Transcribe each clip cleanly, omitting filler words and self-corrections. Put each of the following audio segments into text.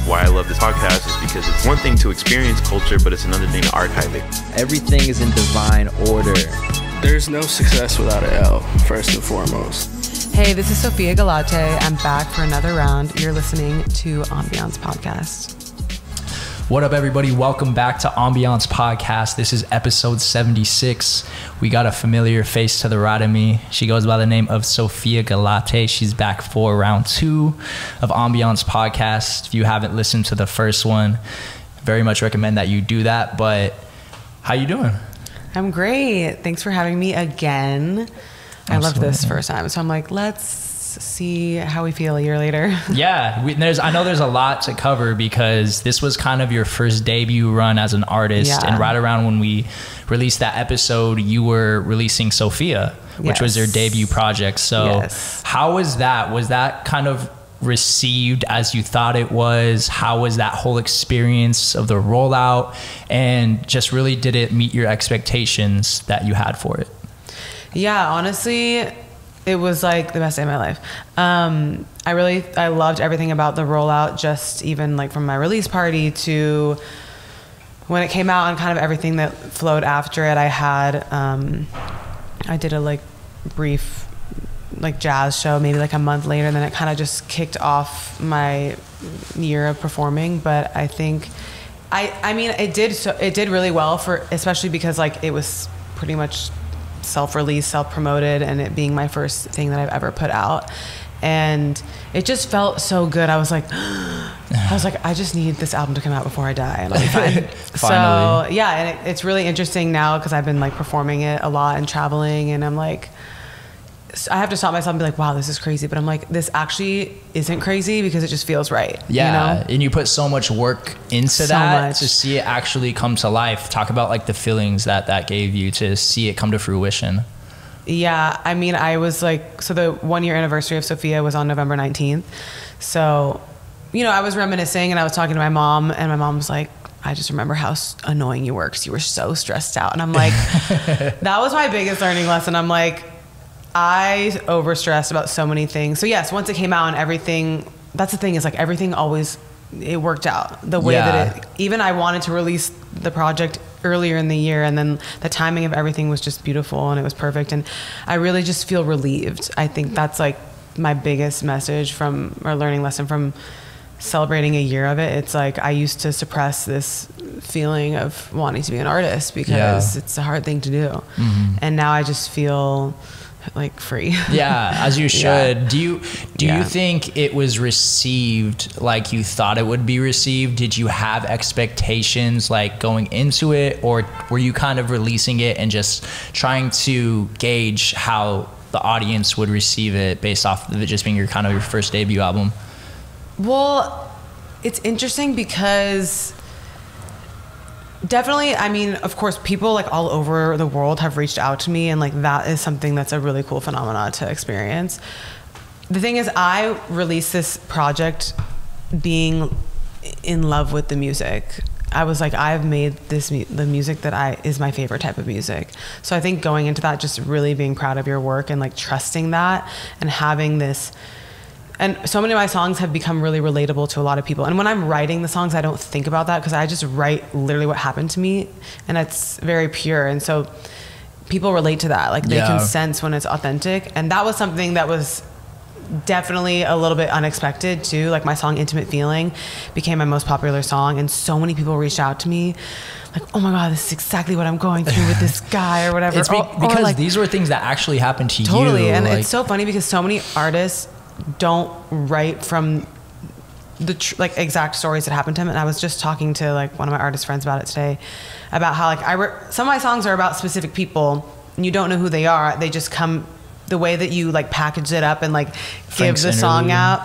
why I love this podcast is because it's one thing to experience culture, but it's another thing to archive it. Everything is in divine order. There's no success without an L, first and foremost. Hey, this is Sophia Galate. I'm back for another round. You're listening to Ambiance Podcast. What up, everybody? Welcome back to Ambiance Podcast. This is episode 76. We got a familiar face to the right of me. She goes by the name of Sophia Galate. She's back for round 2 of Ambiance Podcast. If you haven't listened to the first one, very much recommend that you do that. But how you doing? I'm great. Thanks for having me again. I loved this first time. So I'm like, let's see how we feel a year later. Yeah, I know there's a lot to cover because this was kind of your first debut run as an artist. Yeah. And right around when we released that episode, you were releasing Sophia, which was your debut project. So how was that? Was that kind of received as you thought it was? How was that whole experience of the rollout? And just really, did it meet your expectations that you had for it? Yeah, honestly, it was like the best day of my life. I loved everything about the rollout, just even like from my release party to when it came out and kind of everything that flowed after it. I did a like brief like jazz show maybe like a month later, and then it kind of just kicked off my year of performing. But I think I mean it did really well, for especially because like it was pretty much self-released, self-promoted, and it being my first thing that I've ever put out, and it just felt so good. I was like I just need this album to come out before I die and I'll be fine. So yeah, and it's really interesting now because I've been like performing it a lot and traveling, and I'm like, I have to stop myself and be like, wow, this is crazy. But I'm like, this actually isn't crazy because it just feels right. Yeah. You know? And you put so much work into that to see it actually come to life. Talk about like the feelings that gave you to see it come to fruition. Yeah. I mean, I was like, so the 1-year anniversary of Sophia was on November 19th. So, you know, I was reminiscing and I was talking to my mom, and my mom was like, I just remember how annoying you were because you were so stressed out. And I'm like, that was my biggest learning lesson. I'm like, I overstressed about so many things. So yes, once it came out and everything, that's the thing, is like everything always, it worked out the way that it, even I wanted to release the project earlier in the year, and then the timing of everything was just beautiful and it was perfect. And I really just feel relieved. I think that's like my biggest message or learning lesson from celebrating a year of it. It's like, I used to suppress this feeling of wanting to be an artist because it's a hard thing to do. Mm-hmm. And now I just feel like free. Yeah, as you should. Do you think it was received like you thought it would be received? Did you have expectations like going into it, or were you kind of releasing it and just trying to gauge how the audience would receive it based off of it just being your first debut album? Well, it's interesting because definitely, I mean, of course, people like all over the world have reached out to me, and like that is something that's a really cool phenomenon to experience. The thing is, I released this project being in love with the music. I was like, I've made the music that is my favorite type of music. So I think going into that, just really being proud of your work and like trusting that and having this. And so many of my songs have become really relatable to a lot of people. And when I'm writing the songs, I don't think about that because I just write literally what happened to me, and it's very pure. And so people relate to that. Like they can sense when it's authentic. And that was something that was definitely a little bit unexpected too. Like my song Intimate Feeling became my most popular song, and so many people reached out to me like, oh my God, this is exactly what I'm going through with this guy or whatever. It's because like, these were things that actually happened to you. Totally. And it's so funny because so many artists don't write from the like exact stories that happened to him. And I was just talking to like one of my artist friends about it today, about how like some of my songs are about specific people and you don't know who they are. They just come the way that you like package it up and like give the song out.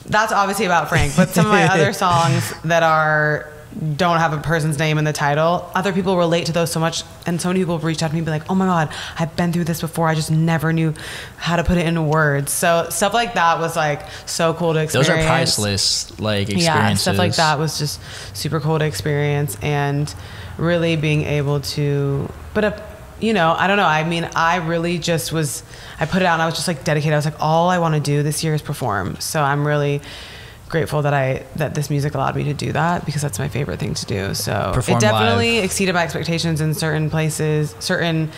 That's obviously about Frank, but some of my other songs that don't have a person's name in the title, other people relate to those so much, and so many people reach out to me and be like, oh my God, I've been through this before, I just never knew how to put it into words. So stuff like that was like so cool to experience. Those are priceless like experiences. Yeah, stuff like that was just super cool to experience, and really being able to you know, I don't know, I mean, I really just I put it out and I was just like dedicated. I was like, all I want to do this year is perform. So I'm really grateful that this music allowed me to do that, because that's my favorite thing to do. So Perform it definitely live. exceeded my expectations in certain places, certain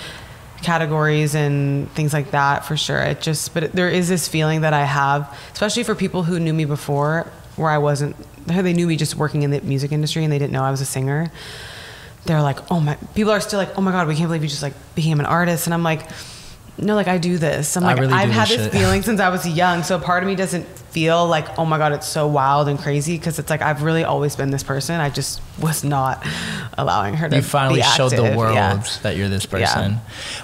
categories and things like that, for sure. But there is this feeling that I have, especially for people who knew me before, where I wasn't, they knew me just working in the music industry and they didn't know I was a singer. They're like, people are still like, oh my God, we can't believe you just like became an artist. And I'm like, no, like I do this. I'm like, really I've do had this this shit. feeling since I was young. So part of me doesn't feel like, oh my God, it's so wild and crazy. Cause it's like, I've really always been this person. I just was not allowing her to You finally be showed the active. world Yeah. that you're this person. Yeah.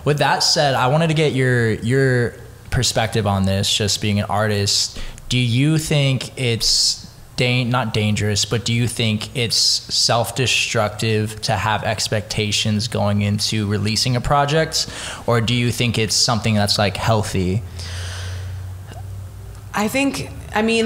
With that said, I wanted to get your perspective on this, just being an artist. Do you think it's not dangerous, but do you think it's self-destructive to have expectations going into releasing a project, or do you think it's something that's like healthy? I think, I mean,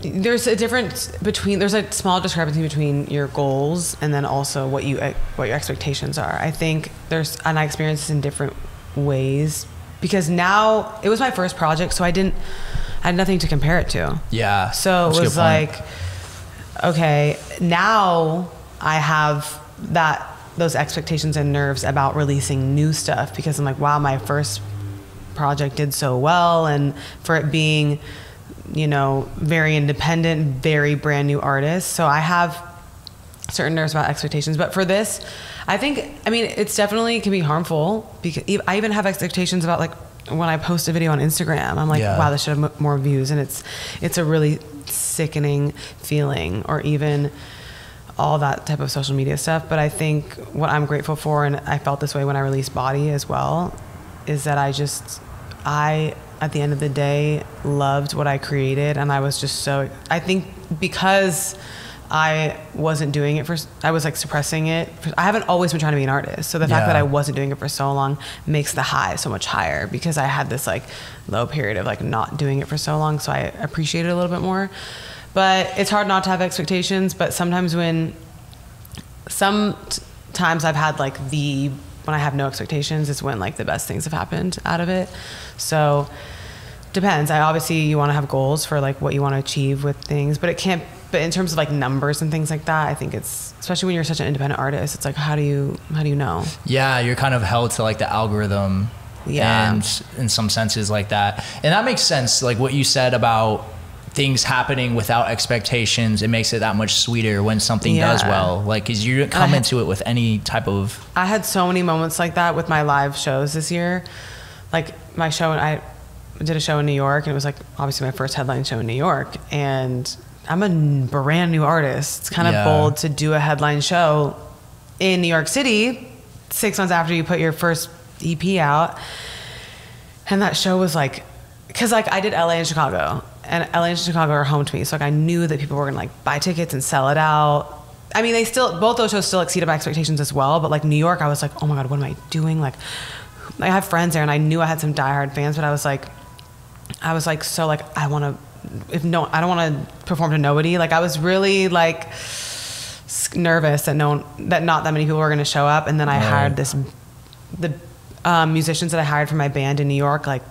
there's a difference between, there's a small discrepancy between your goals and then also what your expectations are. I think and I experience this in different ways, because now it was my first project, so I had nothing to compare it to. Yeah. So it was like, okay, now I have those expectations and nerves about releasing new stuff, because I'm like, wow, my first project did so well, and for it being, very independent, very brand new artist. So I have certain nerves about expectations. But for this, it's definitely can be harmful, because I even have expectations about like when I post a video on Instagram, I'm like, wow, this should have more views. And it's a really sickening feeling, or even all that type of social media stuff. But I think what I'm grateful for, and I felt this way when I released Body as well, is that I at the end of the day loved what I created. And I was just I think because I wasn't doing it I was like suppressing it. I haven't always been trying to be an artist. So the fact that I wasn't doing it for so long makes the high so much higher, because I had this like low period of like not doing it for so long. So I appreciate it a little bit more. But it's hard not to have expectations. But sometimes sometimes I've had like when I have no expectations is when like the best things have happened out of it. So depends. Obviously you want to have goals for like what you want to achieve with things, but but in terms of like numbers and things like that, I think it's, especially when you're such an independent artist, it's like, how do you know? Yeah, you're kind of held to like the algorithm. Yeah. And in some senses like that. And that makes sense. Like what you said about things happening without expectations, it makes it that much sweeter when something does well. Like, cause you come into it with any type of... I had so many moments like that with my live shows this year. Like my show, I did a show in New York, and it was like obviously my first headline show in New York, and I'm a brand new artist. It's kind of bold to do a headline show in New York City 6 months after you put your first EP out. And that show was like, cause like I did LA and Chicago, and LA and Chicago are home to me. So like I knew that people were gonna like buy tickets and sell it out. I mean, both those shows still exceeded my expectations as well. But like New York, I was like, oh my God, what am I doing? Like I have friends there, and I knew I had some diehard fans, but I was like, so like, I don't want to perform to nobody. Like I was really like nervous that not that many people were going to show up. And then I hired the musicians that I hired for my band in New York, like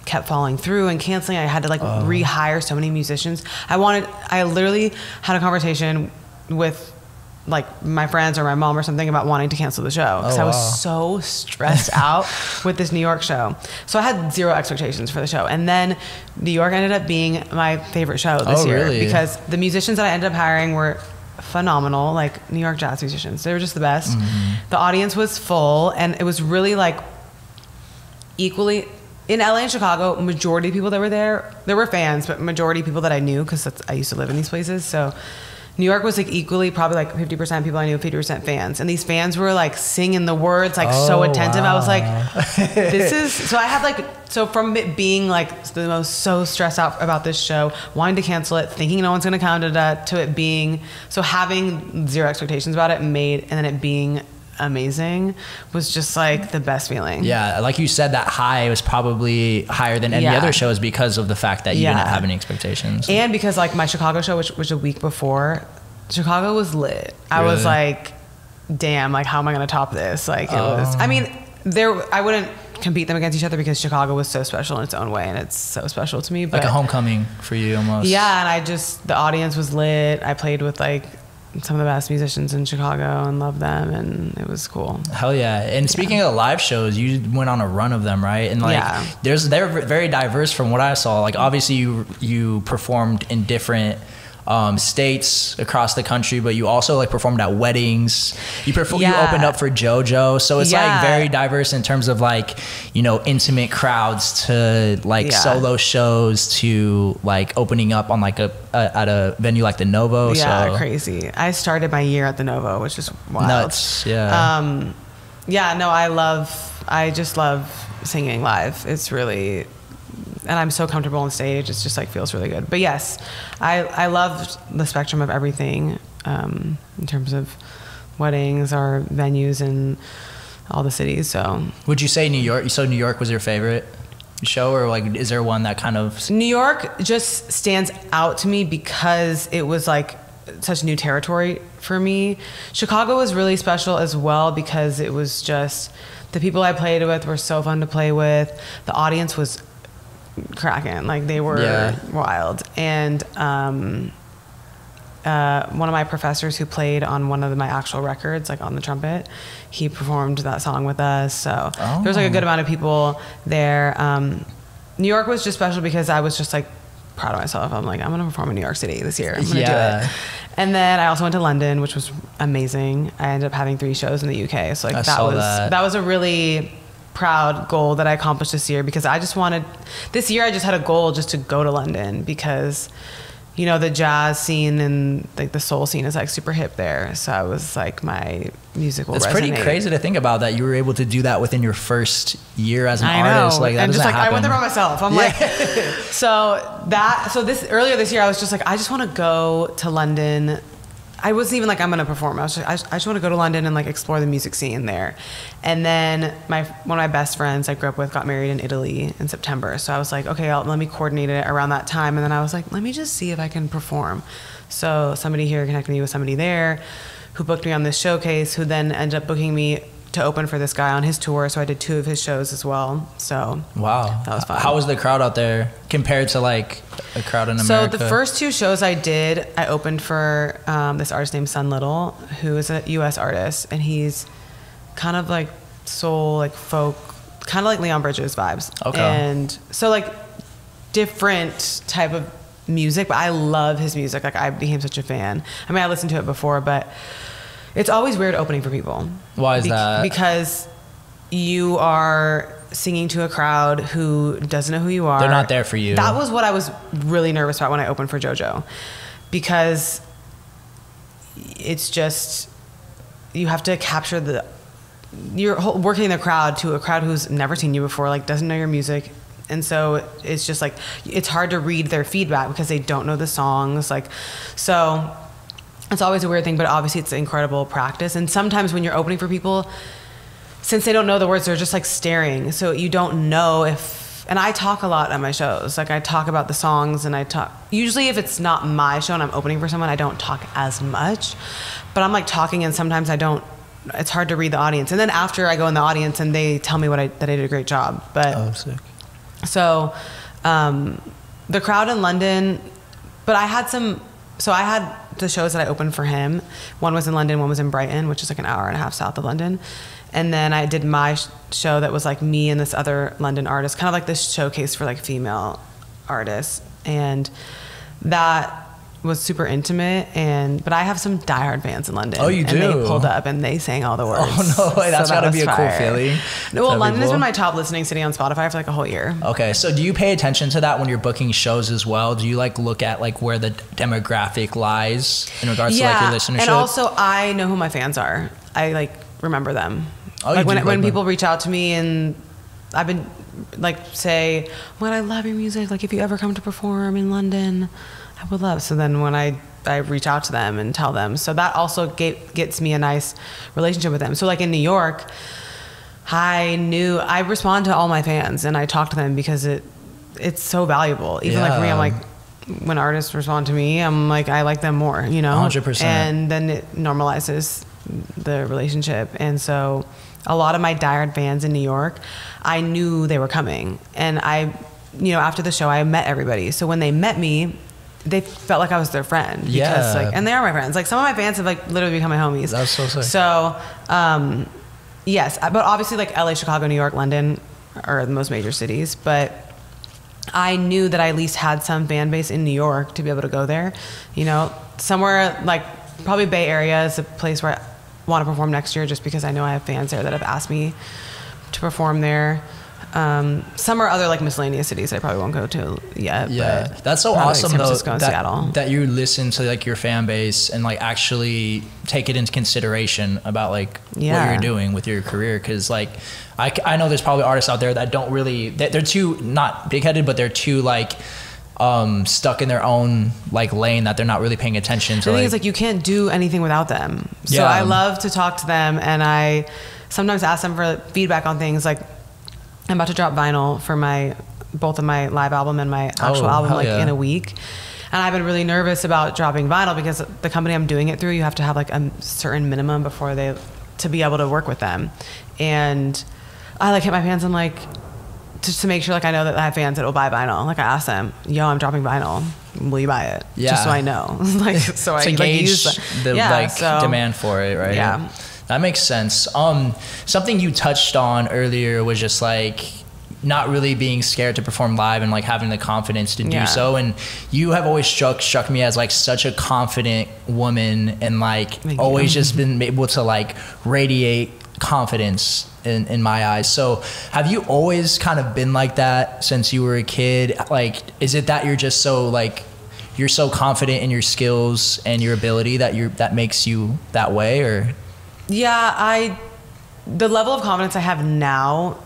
kept falling through and canceling. I had to like rehire so many musicians. I literally had a conversation with like my friends or my mom or something about wanting to cancel the show, because I was so stressed out with this New York show. So I had zero expectations for the show. And then New York ended up being my favorite show this year, really? because the musicians that I ended up hiring were phenomenal, like New York jazz musicians. They were just the best. The audience was full, and it was really like equally in LA and Chicago. Majority of people that were there were fans, but majority of people that I knew, because I used to live in these places. So New York was like equally, probably like 50% people I knew, 50% fans. And these fans were like singing the words, like so attentive. I was like, so I had like, so from it being like so stressed out about this show, wanting to cancel it, thinking no one's going to come to it being, so having zero expectations about it and then it being amazing was just like the best feeling. Yeah, like you said, that high was probably higher than any other shows because of the fact that you didn't have any expectations. And because like my Chicago show, which was a week before, Chicago was lit. I was like, damn, like how am I gonna top this? Like it was, I mean, I wouldn't compete them against each other because Chicago was so special in its own way, and it's so special to me. But like a homecoming for you almost. Yeah, and the audience was lit. I played with like some of the best musicians in Chicago and loved them, and it was cool. Hell yeah. And speaking of live shows, you went on a run of them, right? And like they're very diverse from what I saw. Like obviously you performed in different states across the country, but you also like performed at weddings. You opened up for JoJo, so it's like very diverse in terms of like, you know, intimate crowds to like solo shows to like opening up on like at a venue like the Novo. Yeah, so crazy. I started my year at the Novo, which is wild. Nuts. Yeah. I just love singing live. It's really, and I'm so comfortable on stage. It's just like feels really good. But yes, I loved the spectrum of everything in terms of weddings or venues in all the cities. So would you say New York? So New York was your favorite show, or like is there one that kind of? New York just stands out to me because it was like such new territory for me. Chicago was really special as well because it was just the people I played with were so fun to play with. The audience was cracking, like they were wild. And one of my professors who played on one of my actual records, like on the trumpet, he performed that song with us. So there was like a good amount of people there. New York was just special because I was just like proud of myself. I'm like, I'm gonna perform in New York City this year. I'm gonna do it. And then I also went to London, which was amazing. I ended up having 3 shows in the UK. So like that was a really proud goal that I accomplished this year, because I just had a goal just to go to London, because you know the jazz scene and like the soul scene is like super hip there. So I was like, my music will resonate. It's pretty crazy to think about that you were able to do that within your first year as an artist. Like that and just like happen. I went there by myself. I'm like, earlier this year I was just like, I just want to go to London. I wasn't even like, I'm going to perform. I was like, I just want to go to London and like explore the music scene there. And then one of my best friends I grew up with got married in Italy in September. So I was like, okay, let me coordinate it around that time. And then I was like, let me just see if I can perform. So somebody here connected me with somebody there who booked me on this showcase, who then ended up booking me to open for this guy on his tour. So I did 2 of his shows as well. So wow, that was fun. How was the crowd out there compared to like a crowd in America? So the first 2 shows I did, I opened for this artist named Sun Little, who is a US artist, and he's kind of like soul, like folk, kind of like Leon Bridges vibes. Okay. And so like different type of music, but I love his music. Like I became such a fan. I mean, I listened to it before, but it's always weird opening for people. Why is that? Because you are singing to a crowd who doesn't know who you are. They're not there for you. That was what I was really nervous about when I opened for JoJo, because it's just, you have to capture you're working the crowd to a crowd who's never seen you before, like doesn't know your music. And so it's just like, it's hard to read their feedback because they don't know the songs. Like, so it's always a weird thing, but obviously it's incredible practice. And sometimes when you're opening for people, since they don't know the words, they're just like staring. So you don't know and I talk a lot at my shows. Like I talk about the songs, and usually if it's not my show and I'm opening for someone, I don't talk as much, but I'm like talking, and sometimes it's hard to read the audience. And then after I go in the audience and they tell me that I did a great job. But sick. So the crowd in London, but I had the shows that I opened for him. One was in London, one was in Brighton, which is like an hour and a half south of London. And then I did my show that was like me and this other London artist, kind of like this showcase for like female artists. And that was super intimate, but I have some diehard fans in London. Oh, you do? And they pulled up and they sang all the words. Oh, no way. That's gotta be a cool feeling. Well, London has been my top listening city on Spotify for like a whole year. Okay, so do you pay attention to that when you're booking shows as well? Do you like look at like where the demographic lies in regards to like your listenership? And also I know who my fans are. I like remember them. Oh, like when people reach out to me, and I've been like say, "Well, I love your music. Like if you ever come to perform in London, I would love." So then when I reach out to them and tell them, so that also gets me a nice relationship with them. So like in New York, I respond to all my fans and I talk to them because it's so valuable. Even like for me, I'm like, when artists respond to me, I'm like, I like them more, you know? 100%. And then it normalizes the relationship. And so a lot of my diehard fans in New York, I knew they were coming. And after the show, I met everybody. So when they met me, they felt like I was their friend. Because, and they are my friends. Like, some of my fans have like literally become my homies. That's so sick. So, yes, but obviously like LA, Chicago, New York, London are the most major cities. But I knew that I at least had some fan base in New York to be able to go there. Somewhere like probably Bay Area is a place where I want to perform next year, just because I know I have fans there that have asked me to perform there. Some are other like miscellaneous cities I probably won't go to yet. Yeah, but that's so awesome like though that you listen to like your fan base and like actually take it into consideration about like what you're doing with your career. Because like I know there's probably artists out there that don't really, they're too, not big-headed, but they're too like stuck in their own like lane, that they're not really paying attention to. The thing is, like, you can't do anything without them. So I love to talk to them, and I sometimes ask them for feedback on things. Like, I'm about to drop vinyl for both of my live album and my actual album in a week. And I've been really nervous about dropping vinyl because the company I'm doing it through, you have to have like a certain minimum to be able to work with them. And I like hit my fans and like, just to make sure like I know that I have fans that will buy vinyl. Like, I ask them, yo, I'm dropping vinyl. Will you buy it? Yeah. Just so I know. Like, so I gauge use the demand for it, right? Yeah. That makes sense. Something you touched on earlier was just like not really being scared to perform live and like having the confidence to do so. And you have always struck me as like such a confident woman, and like always just been able to like radiate confidence in my eyes. So have you always kind of been like that since you were a kid? Like, is it that you're just so like, you're so confident in your skills and your ability that makes you that way? Or the level of confidence I have now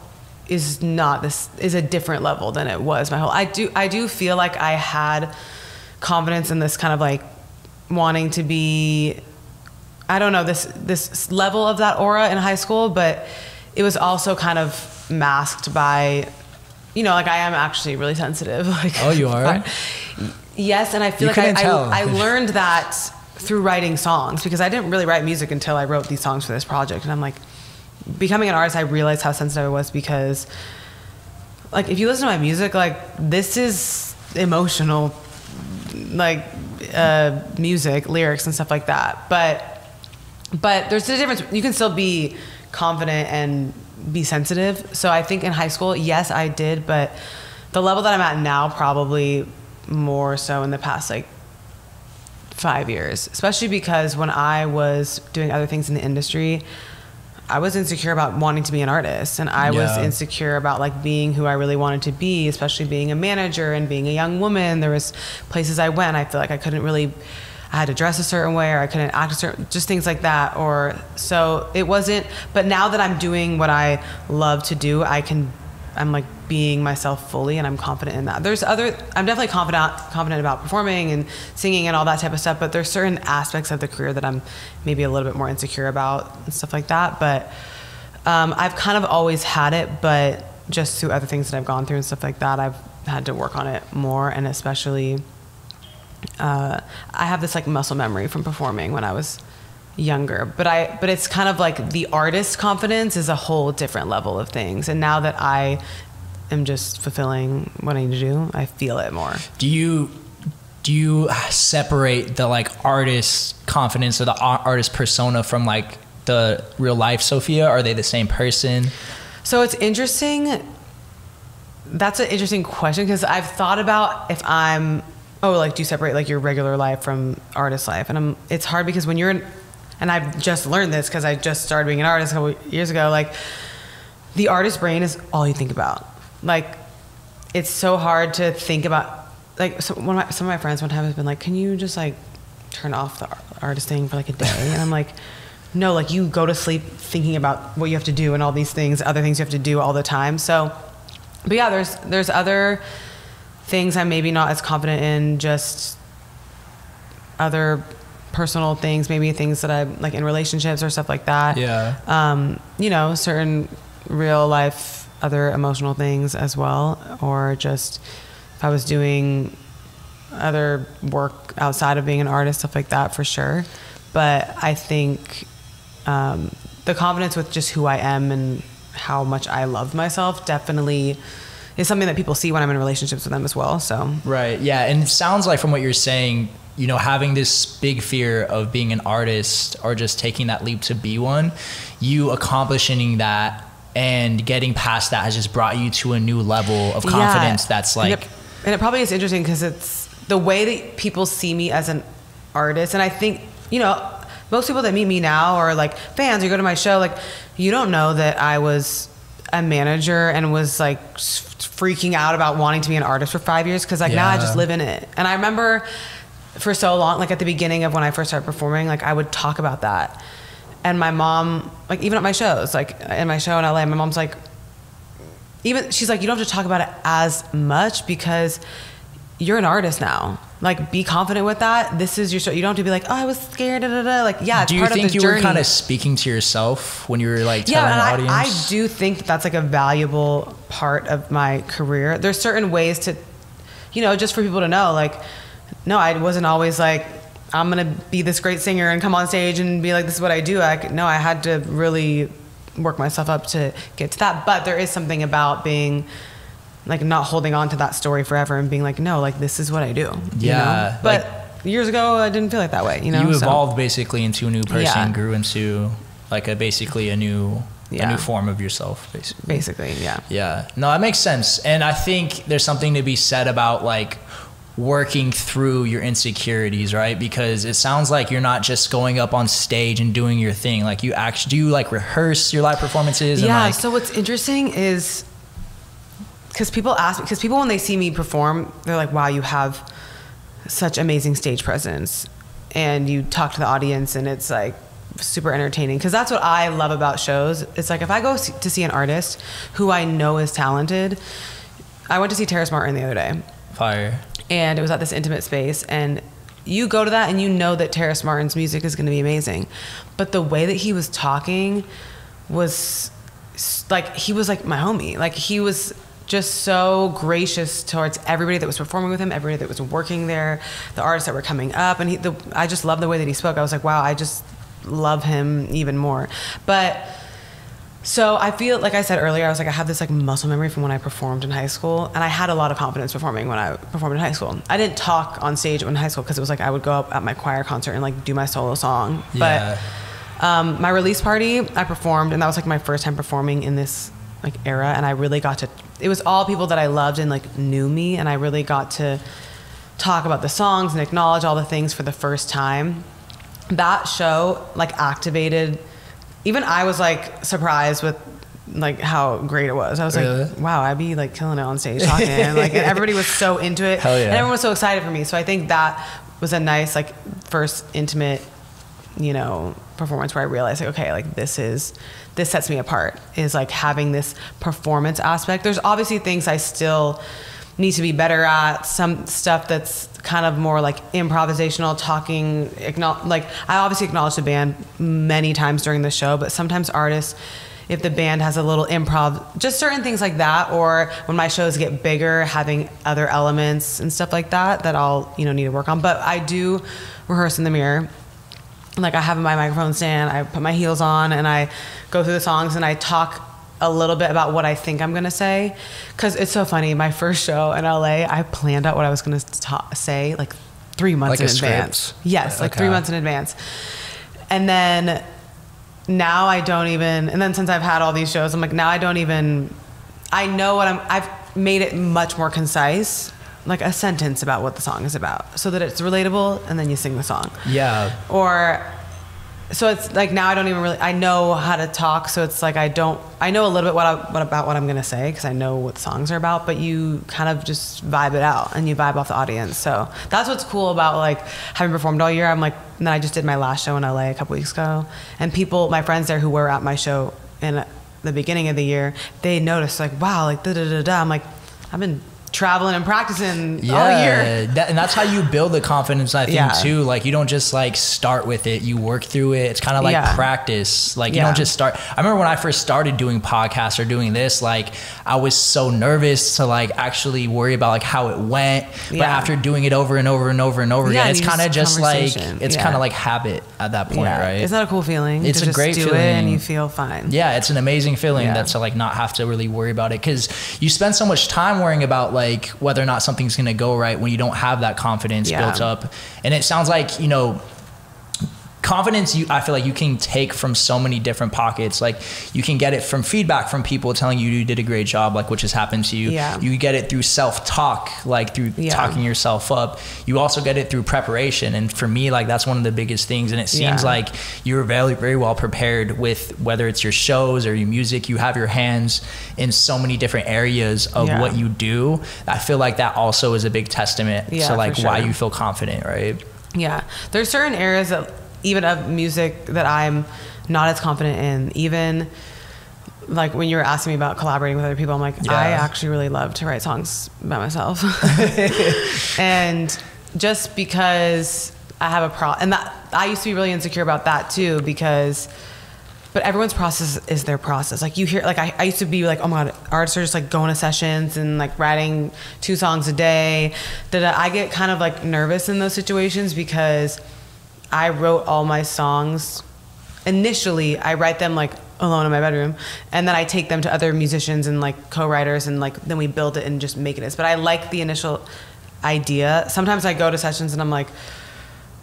is a different level than it was my whole. I do feel like I had confidence in this kind of like wanting to be, I don't know, this level of that aura in high school, but it was also kind of masked by, like, I am actually really sensitive. Like, oh, you are? Yes, and I feel I learned that through writing songs, because I didn't really write music until I wrote these songs for this project. And I'm like, becoming an artist, I realized how sensitive I was, because like, if you listen to my music, like, this is emotional, like, music, lyrics and stuff like that. But there's a difference. You can still be confident and be sensitive. So I think in high school, yes, I did, but the level that I'm at now, probably more so in the past like 5 years, especially because when I was doing other things in the industry, I was insecure about wanting to be an artist, and I was insecure about like being who I really wanted to be, especially being a manager and being a young woman. There was places I went, I feel like I had to dress a certain way, or I couldn't act just things like that. So it wasn't, but now that I'm doing what I love to do, I'm like being myself fully, and I'm confident in that. I'm definitely confident about performing and singing and all that type of stuff, but there's certain aspects of the career that I'm maybe a little bit more insecure about and stuff like that. But I've kind of always had it, but just through other things that I've gone through and stuff like that, I've had to work on it more. And especially, I have this like muscle memory from performing when I was younger, but it's kind of like the artist confidence is a whole different level of things. And now that I am just fulfilling what I need to do, I feel it more. Do you separate the like artist confidence or the artist persona from like the real life Sophia? Are they the same person? So it's interesting. That's an interesting question, because I've thought about if do you separate like your regular life from artist life? And it's hard, because when you're and I've just learned this because I just started being an artist a couple years ago, like, the artist brain is all you think about. Like, it's so hard to think about, like, some of my friends one time have been like, can you just like turn off the artist thing for like a day? And I'm like, no, like, you go to sleep thinking about what you have to do and all these things, other things you have to do all the time. So, but yeah, there's other things I'm maybe not as confident in, just other personal things, maybe things that I like in relationships or stuff like that. Yeah. Certain real life, other emotional things as well, or just if I was doing other work outside of being an artist, stuff like that, for sure. But I think the confidence with just who I am and how much I love myself definitely is something that people see when I'm in relationships with them as well. So right, yeah, and it sounds like from what you're saying, you know, having this big fear of being an artist or just taking that leap to be one, you accomplishing that and getting past that has just brought you to a new level of confidence. That's like, and it probably is interesting because it's the way that people see me as an artist. And I think, you know, most people that meet me now are like fans or go to my show, like, you don't know that I was a manager and was like freaking out about wanting to be an artist for 5 years, because like now I just live in it. And I remember for so long, like at the beginning of when I first started performing, like I would talk about that. And my mom, like even at my shows, like in my show in LA, my mom's like, she's like, you don't have to talk about it as much because you're an artist now. Like, be confident with that. This is your show. You don't have to be like, oh, I was scared. Da, da, da. Like, yeah, it's part of the journey. Do you think you were kind of speaking to yourself when you were like telling the audience? I do think that's like a valuable part of my career. There's certain ways to, you know, just for people to know, like, no, I wasn't always like, I'm going to be this great singer and come on stage and be like, this is what I do. No, I had to really work myself up to get to that. But there is something about being like not holding on to that story forever and being like, no, like this is what I do. Yeah. You know? But like, years ago, I didn't feel like that way. You know, you evolved basically into a new person, grew into like basically a new form of yourself, basically. Yeah. No, that makes sense. And I think there's something to be said about like working through your insecurities, right? Because it sounds like you're not just going up on stage and doing your thing. Like you actually do, like rehearse your live performances. Yeah. And so what's interesting is because people when they see me perform, they're like, wow, you have such amazing stage presence and you talk to the audience and it's like super entertaining. Because that's what I love about shows. It's like if I go to see an artist who I know is talented. I went to see Terrace Martin the other day. Fire. And it was at this intimate space, and you go to that and you know that Terrace Martin's music is going to be amazing, but the way that he was talking was like, he was like my homie. Like he was just so gracious towards everybody that was performing with him, everybody that was working there, the artists that were coming up, and I just loved the way that he spoke. I was like, wow, I just love him even more. But so I feel, like I said earlier, I was like, I have this like muscle memory from when I performed in high school, and I had a lot of confidence performing when I performed in high school. I didn't talk on stage in high school because it was like I would go up at my choir concert and like do my solo song. Yeah. But my release party, I performed, and that was like my first time performing in this like era, and I really got to, it was all people that I loved and like knew me, and I really got to talk about the songs and acknowledge all the things for the first time. That show like activated, even I was like surprised with like how great it was. I was like, wow, I'd be like killing it on stage talking. And like, and everybody was so into it. Hell yeah. And everyone was so excited for me. So I think that was a nice like first intimate, you know, performance where I realized like, okay, like this sets me apart, is like having this performance aspect. There's obviously things I still need to be better at, some stuff that's kind of more like improvisational talking, like I obviously acknowledge the band many times during the show, but sometimes artists, if the band has a little improv, just certain things like that, or when my shows get bigger, having other elements and stuff like that I'll, you know, need to work on. But I do rehearse in the mirror. Like I have my microphone stand, I put my heels on and I go through the songs and I talk a little bit about what I think I'm gonna say, because it's so funny. My first show in LA, I planned out what I was gonna say like 3 months in advance. Yes, like 3 months in advance. And then now I don't even. And then since I've had all these shows, I'm like, now I don't even. I know what I've made it much more concise, like a sentence about what the song is about, so that it's relatable, and then you sing the song. Yeah. Or. So it's like now I don't even really, I know how to talk, so it's like I know a little bit about what I'm gonna say because I know what the songs are about, but you kind of just vibe it out and you vibe off the audience. So that's what's cool about like having performed all year. I'm like, and then I just did my last show in LA a couple weeks ago, and people, my friends there who were at my show in the beginning of the year, they noticed like, wow, like da da da da. I'm like, I've been traveling and practicing all year. And that's how you build the confidence, I think, Yeah. too. Like, you don't just like start with it, you work through it. It's kind of like Yeah. practice. Like, you Yeah. don't just start. I remember when I first started doing podcasts or doing this, like, I was so nervous to like actually worry about like how it went. But Yeah. after doing it over and over and over and over Yeah, again, and it's you kind of just like, conversation. it's Yeah. kind of like habit at that point, right? Isn't that a cool feeling? It's to a just great do feeling. it and you feel fine. Yeah, it's an amazing feeling Yeah. that to like not have to really worry about it, because you spend so much time worrying about like whether or not something's going to go right when you don't have that confidence Yeah. built up. And it sounds like, confidence, I feel like you can take from so many different pockets. Like, you can get it from feedback from people telling you did a great job, like, which has happened to you. Yeah. You get it through self-talk, like through talking yourself up. You also get it through preparation. And for me, like, that's one of the biggest things. And it seems like you're very, very well prepared with whether it's your shows or your music. You have your hands in so many different areas of what you do. I feel like that also is a big testament to like why you feel confident, right? Yeah. There's certain areas that even of music that I'm not as confident in. Even like when you were asking me about collaborating with other people, I'm like, I actually really love to write songs by myself. And just because I have and that I used to be really insecure about that too, but everyone's process is their process. Like, you hear, like, I used to be like, oh my God, artists are just like going to sessions and like writing 2 songs a day. I get kind of like nervous in those situations because I wrote all my songs. Initially, I write them like alone in my bedroom, and then I take them to other musicians and like co-writers, and like then we build it and just make it. But I like the initial idea. Sometimes I go to sessions and I'm like,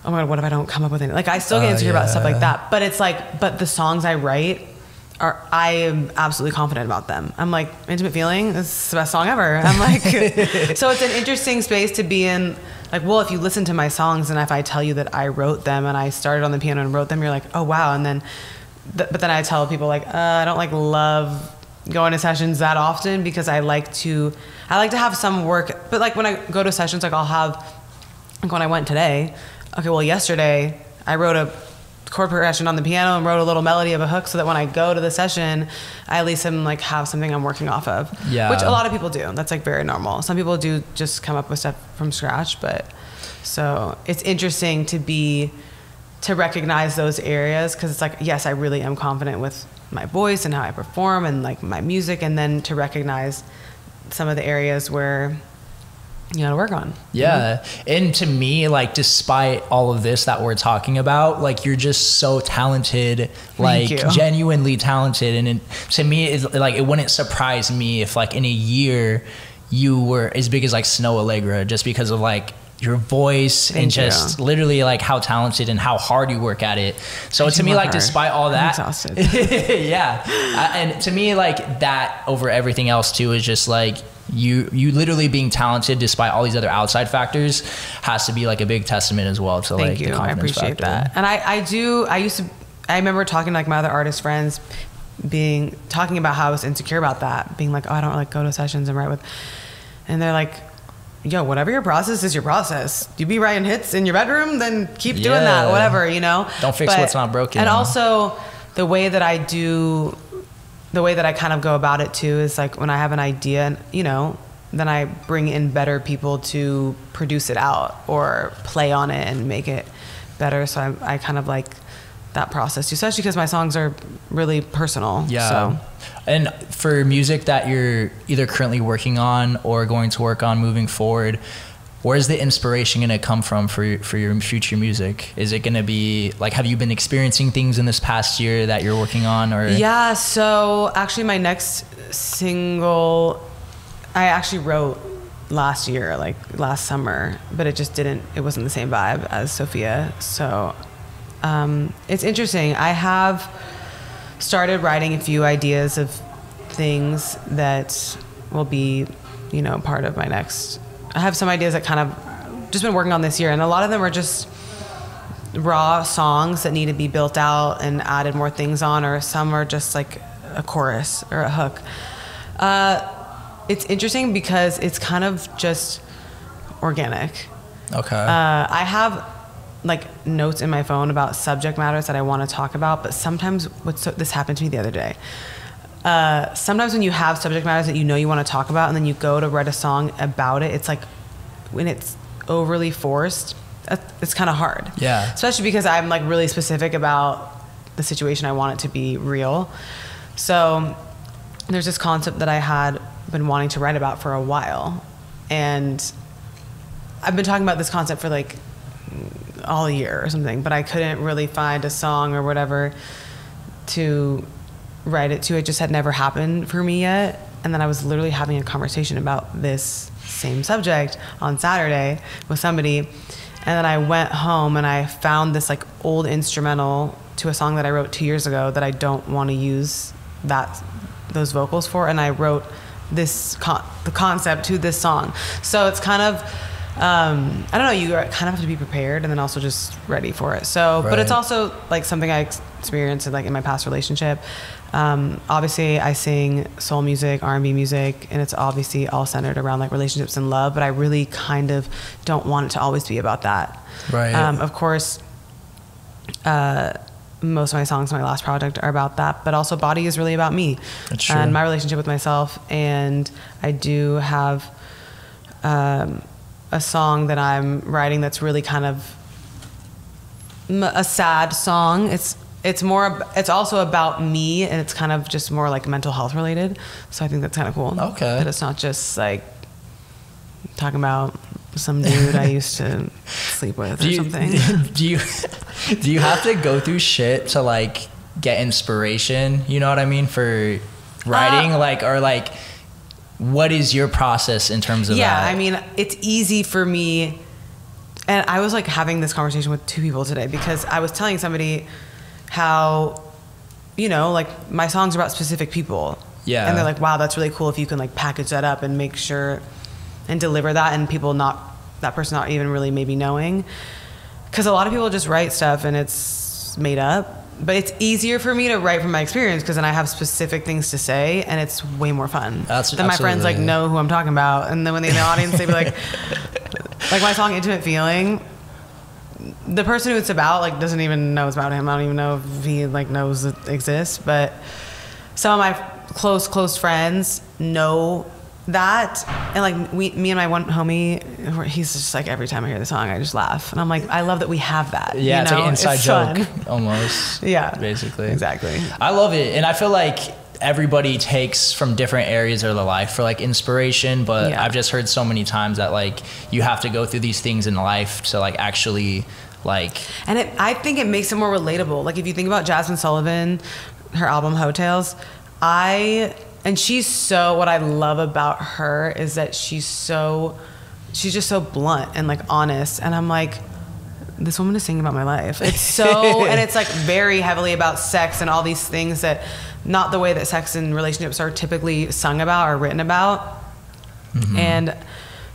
oh my God, what if I don't come up with anything? Like, I still get insecure about stuff like that. But it's like, but the songs I write I am absolutely confident about them. I'm like, Intimate Feeling, this is the best song ever. I'm like, so it's an interesting space to be in. Like, well, if you listen to my songs and if I tell you that I wrote them and I started on the piano and wrote them, you're like, oh wow. And then, but then I tell people like, I don't like love going to sessions that often because I like to have some work. But like when I go to sessions, like I'll have, like when I went today, okay, well yesterday I wrote a chord progression on the piano and wrote a little melody of a hook so that when I go to the session, I at least am like have something I'm working off of. Yeah. Which a lot of people do. That's like very normal. Some people do just come up with stuff from scratch, but so it's interesting to recognize those areas, because it's like, yes, I really am confident with my voice and how I perform and like my music, and then to recognize some of the areas where you gotta work on. Yeah. And to me, like, despite all of this that we're talking about, like, you're just so talented, like genuinely talented. And to me, it's like, it wouldn't surprise me if like in a year you were as big as like Snow Allegra, just because of like your voice and just literally like how talented and how hard you work at it. So to me, like, despite all that, I'm exhausted. yeah. And to me, like, that over everything else too is just like, you literally being talented despite all these other outside factors has to be like a big testament as well to like the confidence I appreciate factor. that. And I remember talking to like my other artist friends, talking about how I was insecure about that, being like, oh, I don't like go to sessions and write with, and they're like, yo, whatever your process is your process. You be writing hits in your bedroom, then keep doing that, whatever, you know? Don't fix what's not broken. And also the way that I kind of go about it too is like when I have an idea, and you know, then I bring in better people to produce it out or play on it and make it better. So I kind of like that process, especially because my songs are really personal. Yeah. So. And for music that you're either currently working on or going to work on moving forward, where's the inspiration going to come from for your future music? Is it going to be like, have you been experiencing things in this past year that you're working on? Or yeah, so actually my next single I actually wrote last year, like last summer, but it wasn't the same vibe as Sophia. So it's interesting. I have started writing a few ideas of things that will be, you know, part of my next. I have some ideas that kind of just been working on this year, and a lot of them are just raw songs that need to be built out and added more things on, or some are just like a chorus or a hook. It's interesting because it's kind of just organic. Okay. I have like notes in my phone about subject matters that I want to talk about, but sometimes this happened to me the other day. sometimes when you have subject matters that you want to talk about, and then you go to write a song about it, it's like when it's overly forced, it's kind of hard. Yeah. Especially because I'm like really specific about the situation. I want it to be real. So there's this concept that I had been wanting to write about for a while, and I've been talking about this concept for like all year or something, but I couldn't really find a song or whatever to write it to. It just had never happened for me yet. And then I was literally having a conversation about this same subject on Saturday with somebody, and then I went home and I found this like old instrumental to a song that I wrote 2 years ago that I don't want to use those vocals for, and I wrote the concept to this song. So it's kind of I don't know, you kind of have to be prepared and then also just ready for it. So, right. But it's also like something I experienced like in my past relationship. Obviously I sing soul music, R&B music, and it's obviously all centered around like relationships and love, but I really kind of don't want it to always be about that. Right. Of course, most of my songs in my last project are about that, but also Body is really about me. That's true. And my relationship with myself. And I do have a song that I'm writing that's really kind of a sad song. It's also about me, and it's kind of just more like mental health related. So I think that's kind of cool. Okay. That it's not just like talking about some dude I used to sleep with or something. Do you have to go through shit to like get inspiration? You know what I mean? For writing, what is your process in terms of that? Yeah, I mean, it's easy for me. And I was like having this conversation with 2 people today, because I was telling somebody how, like my songs are about specific people. Yeah. And they're like, wow, that's really cool if you can like package that up and make sure and deliver that, and that person not even really maybe knowing. Because a lot of people just write stuff and it's made up. But it's easier for me to write from my experience, because then I have specific things to say, and it's way more fun. Then my friends like know who I'm talking about, and then when they in the audience, they be like, like my song "Intimate Feeling." The person who it's about like doesn't even know it's about him. I don't even know if he like knows it exists. But some of my close friends know that, and like me and my one homie, he's just like, every time I hear the song I just laugh, and I'm like, I love that we have that. Yeah, it's like an inside joke fun. almost. Yeah, basically. Exactly. I love it, and I feel like everybody takes from different areas of their life for like inspiration, but I've just heard so many times that like you have to go through these things in life to like actually like, and I think it makes it more relatable. Like if you think about Jasmine Sullivan, her album Hotels, and she's so, what I love about her is that she's just so blunt and like honest, and I'm like, this woman is singing about my life. It's so, and it's like very heavily about sex and all these things that, not the way that sex and relationships are typically sung about or written about. Mm-hmm. And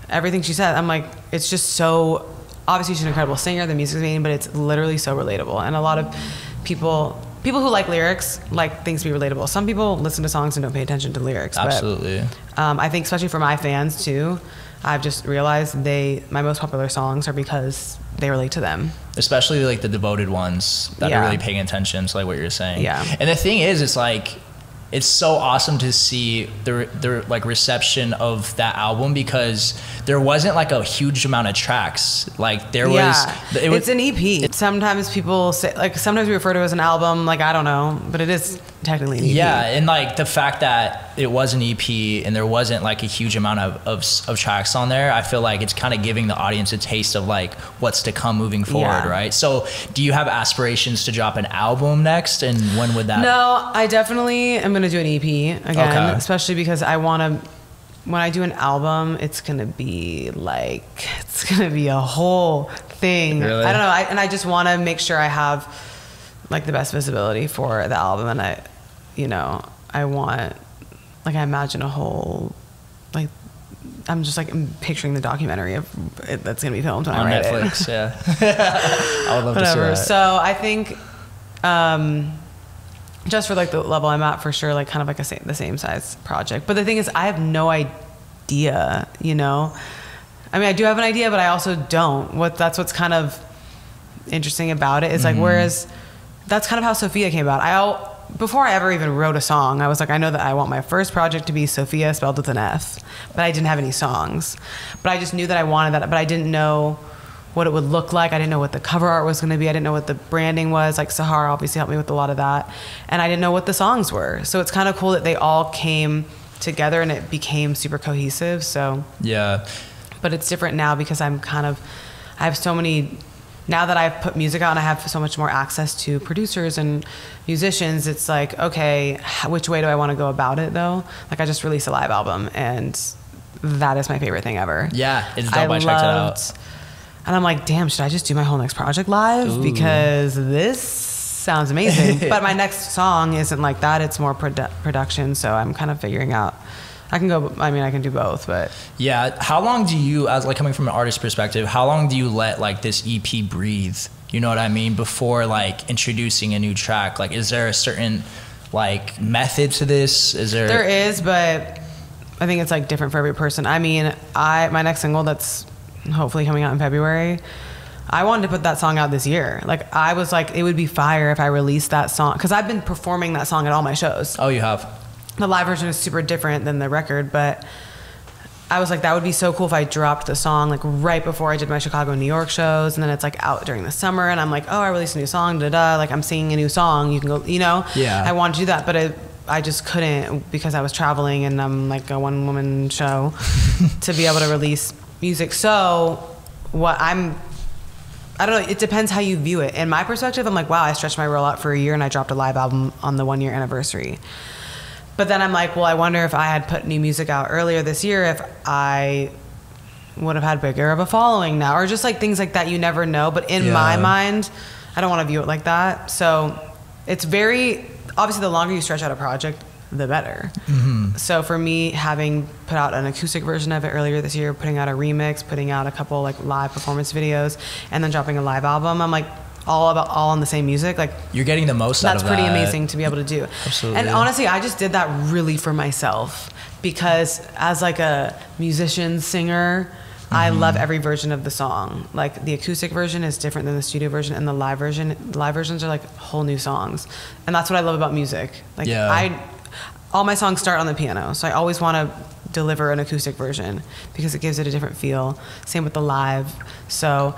everything she said, I'm like, it's just so, obviously she's an incredible singer, the music's amazing, but it's literally so relatable. And a lot of people who like lyrics like things to be relatable. Some people listen to songs and don't pay attention to lyrics. Absolutely. But, I think especially for my fans too, I've just realized my most popular songs are because they relate to them. Especially like the devoted ones that are really paying attention to like what you're saying. Yeah. And the thing is, it's like, it's so awesome to see the like reception of that album, because there wasn't like a huge amount of tracks. Like there was, it's an EP. Sometimes people say, like, sometimes we refer to it as an album, like, I don't know, but it is technically an EP. Yeah, and like the fact that it was an EP and there wasn't like a huge amount of tracks on there, I feel like it's kind of giving the audience a taste of like what's to come moving forward, right? So do you have aspirations to drop an album next, and when would that? No, I definitely am going to do an EP again, especially because I want to, when I do an album, it's going to be a whole thing. Really? I don't know. And I just want to make sure I have like the best visibility for the album. And I want, like, I imagine a whole, like, I'm just like, I'm picturing the documentary of it that's going to be filmed when on I write Netflix, it. Yeah. I would love to see that. So I think, just for like the level I'm at, for sure, like kind of like the same size project. But the thing is, I have no idea, I mean, I do have an idea, but I also don't. That's what's kind of interesting about it is like, whereas that's kind of how Sophia came about. before I ever even wrote a song, I was like, I know that I want my first project to be Sophia spelled with an F, but I didn't have any songs. But I just knew that I wanted that, but I didn't know what it would look like. I didn't know what the cover art was going to be. I didn't know what the branding was. Like Sahara obviously helped me with a lot of that. And I didn't know what the songs were. So it's kind of cool that they all came together and it became super cohesive. So yeah. But it's different now because I have so many, now that I've put music out and I have so much more access to producers and musicians, it's like, okay, which way do I want to go about it though? Like I just released a live album and that is my favorite thing ever. Yeah, it's dope. I checked it out. And I'm like, damn, should I just do my whole next project live? Ooh. Because this sounds amazing. But my next song isn't like that. It's more production. So I'm kind of figuring out. I can do both, but. Yeah. How long do you, as like coming from an artist perspective, how long do you let like this EP breathe? You know what I mean? Before like introducing a new track, like is there a certain like method to this? There is, but I think it's like different for every person. I mean, my next single that's hopefully coming out in February, I wanted to put that song out this year. Like I was like, it would be fire if I released that song, because I've been performing that song at all my shows. Oh, you have? The live version is super different than the record, but I was like, that would be so cool if I dropped the song like right before I did my Chicago and New York shows, and then it's like out during the summer and I'm like, oh, I released a new song, like I'm singing a new song, you can go, you know. Yeah, I wanted to do that, but I just couldn't because I was traveling and I'm like a one-woman show to be able to release music. So I don't know, it depends how you view it. In my perspective, I'm like, wow, I stretched my rollout for a year and I dropped a live album on the 1-year anniversary. But then I'm like, well, I wonder if I had put new music out earlier this year, if I would have had bigger of a following now, or just like things like that. You never know. But in my mind, I don't want to view it like that. So it's obviously the longer you stretch out a project, the better. Mm-hmm. So for me, having put out an acoustic version of it earlier this year, putting out a remix, putting out a couple like live performance videos, and then dropping a live album, I'm like all on the same music. Like you're getting the most out of that. That's pretty amazing to be able to do. Absolutely. And honestly, I just did that really for myself because as like a musician, singer, I love every version of the song. Like the acoustic version is different than the studio version, and the live versions are like whole new songs. And that's what I love about music. Like all my songs start on the piano, so I always want to deliver an acoustic version because it gives it a different feel. Same with the live. So,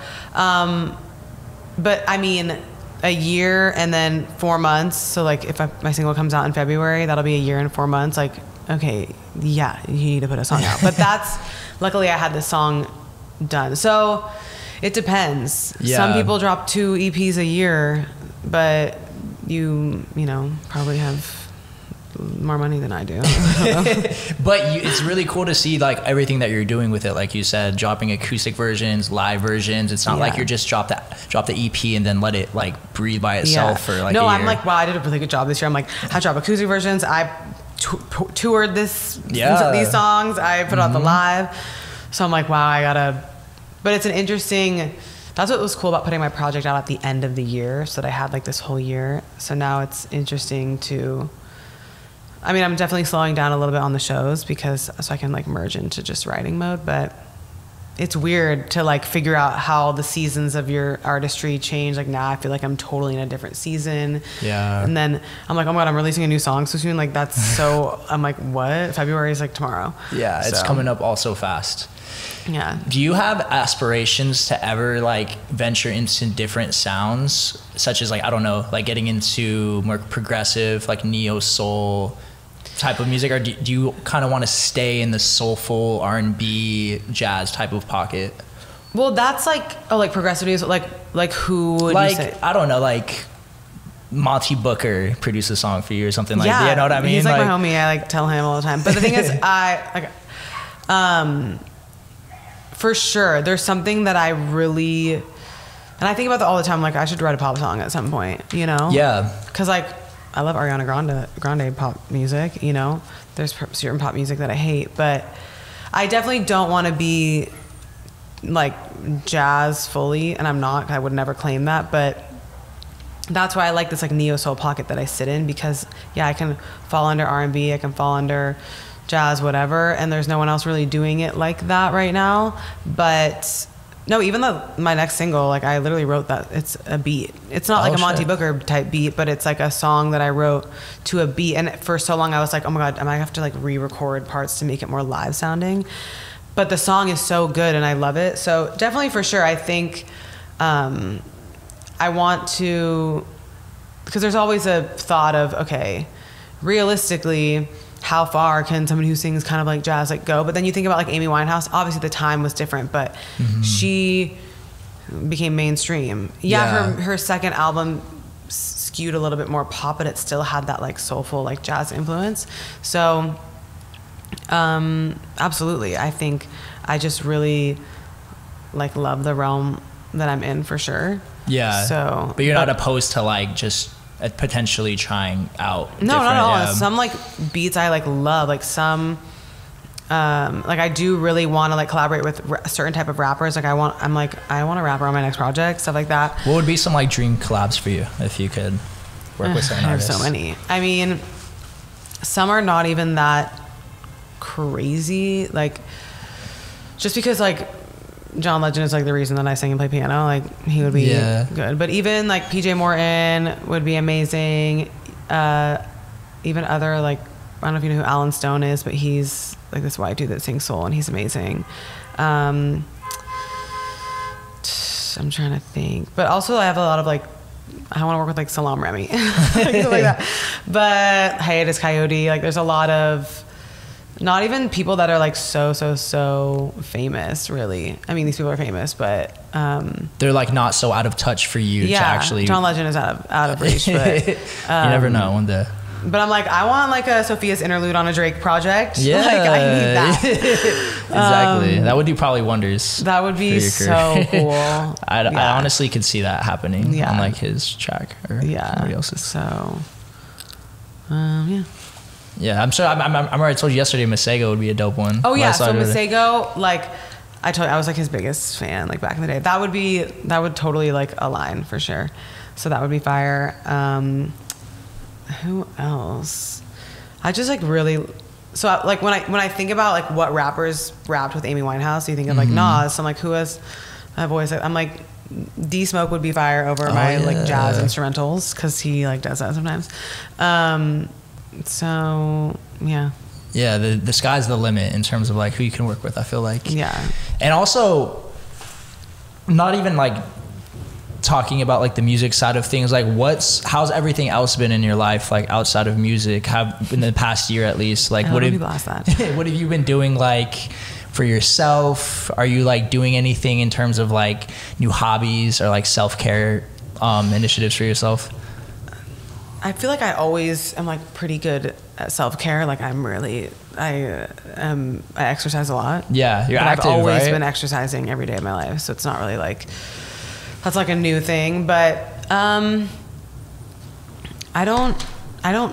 but I mean, a year and then 4 months. So like if my single comes out in February, that'll be a year and 4 months. Like, okay, yeah, you need to put a song out. But luckily I had this song done. So it depends. Yeah. Some people drop 2 EPs a year, but you know, probably have more money than I do. But it's really cool to see like everything that you're doing with it. Like you said, dropping acoustic versions, live versions. It's not like you're just drop the EP and then let it like breathe by itself for like a year. I'm like, wow, I did a really good job this year. I'm like, I drop acoustic versions. I toured these songs. I put out the live. So I'm like, wow, but it's an interesting, that's what was cool about putting my project out at the end of the year, so that I had like this whole year. So now it's interesting I'm definitely slowing down a little bit on the shows so I can like merge into just writing mode, but it's weird to like figure out how the seasons of your artistry change. Like now I feel like I'm totally in a different season. Yeah. And then I'm like, oh my God, I'm releasing a new song so soon. Like that's so, I'm like, what? February is like tomorrow. Yeah, it's coming up all so fast. Yeah. Do you have aspirations to ever like venture into different sounds, such as like, I don't know, like getting into more progressive, like neo soul type of music, or do you kind of want to stay in the soulful R&B jazz type of pocket? Well, that's like progressive music, like who would you say? I don't know, like Monty Booker produced a song for you or something like that. You know what I mean? He's like my homie. I like tell him all the time. But the thing is, for sure, there's something that I really, and I think about that all the time. Like I should write a pop song at some point, you know? Yeah. Because like I love Ariana Grande pop music, you know? There's certain pop music that I hate, but I definitely don't want to be like jazz fully, and I'm not. I would never claim that, but that's why I like this like neo soul pocket that I sit in, because I can fall under R&B, I can fall under jazz, whatever, and there's no one else really doing it like that right now. But no, even my next single, like I literally wrote that. It's a beat. It's not like a Monty Booker type beat, but it's like a song that I wrote to a beat. And for so long I was like, oh my God, I might have to like re-record parts to make it more live sounding. But the song is so good and I love it. So definitely for sure, I think I want to, because there's always a thought of, okay, realistically, how far can somebody who sings kind of like jazz like go? But then you think about like Amy Winehouse, obviously the time was different, but she became mainstream. Her second album skewed a little bit more pop, but it still had that like soulful like jazz influence. So absolutely, I think I just really like love the realm that I'm in for sure. Yeah. So, but you're not opposed to like just potentially trying out. No, not at all. Some like beats I like love, like some like I do really want to like collaborate with a certain type of rappers. Like I want a rapper on my next project, stuff like that. What would be some like dream collabs for you if you could work with certain artists? There's so many. I mean, some are not even that crazy, like just because like John Legend is like the reason that I sing and play piano. Like he would be good. But even like PJ Morton would be amazing. Even other like, I don't know if you know who Alan Stone is, but he's like this white dude that sings soul and he's amazing. I'm trying to think. But also I have a lot of like, I want to work with like Salam Remy. Like, like that. But Hiatus Coyote, like there's a lot of not even people that are like so famous, really. I mean, these people are famous, but they're like not so out of touch for you to actually. John Legend is out of reach, but you never know one day. But I'm like, I want like a Sophia's interlude on a Drake project. Yeah, like I need that. Exactly. That would do probably wonders. That would be so cool. I honestly could see that happening on like his track or somebody else's. So, yeah. Yeah, I'm sure. I'm already told you yesterday. Masego would be a dope one. Oh yeah, so Masego, like I told you, I was like his biggest fan, like back in the day. That would totally like align for sure. So that would be fire. Who else? I just like really. So like when I think about like what rappers rapped with Amy Winehouse, you think of like Nas. I'm like, who has a voice? I'm like, D Smoke would be fire over my like jazz instrumentals because he like does that sometimes. So yeah, the sky's the limit in terms of like who you can work with, I feel like. And also not even like talking about like the music side of things, like how's everything else been in your life, like outside of music, have in the past year at least, like what have you been doing like for yourself? Are you like doing anything in terms of like new hobbies or like self-care initiatives for yourself? I feel like I always am like pretty good at self-care. Like I exercise a lot. Yeah, you're active, I've always right? been exercising every day of my life, so it's not really like that's like a new thing. But I don't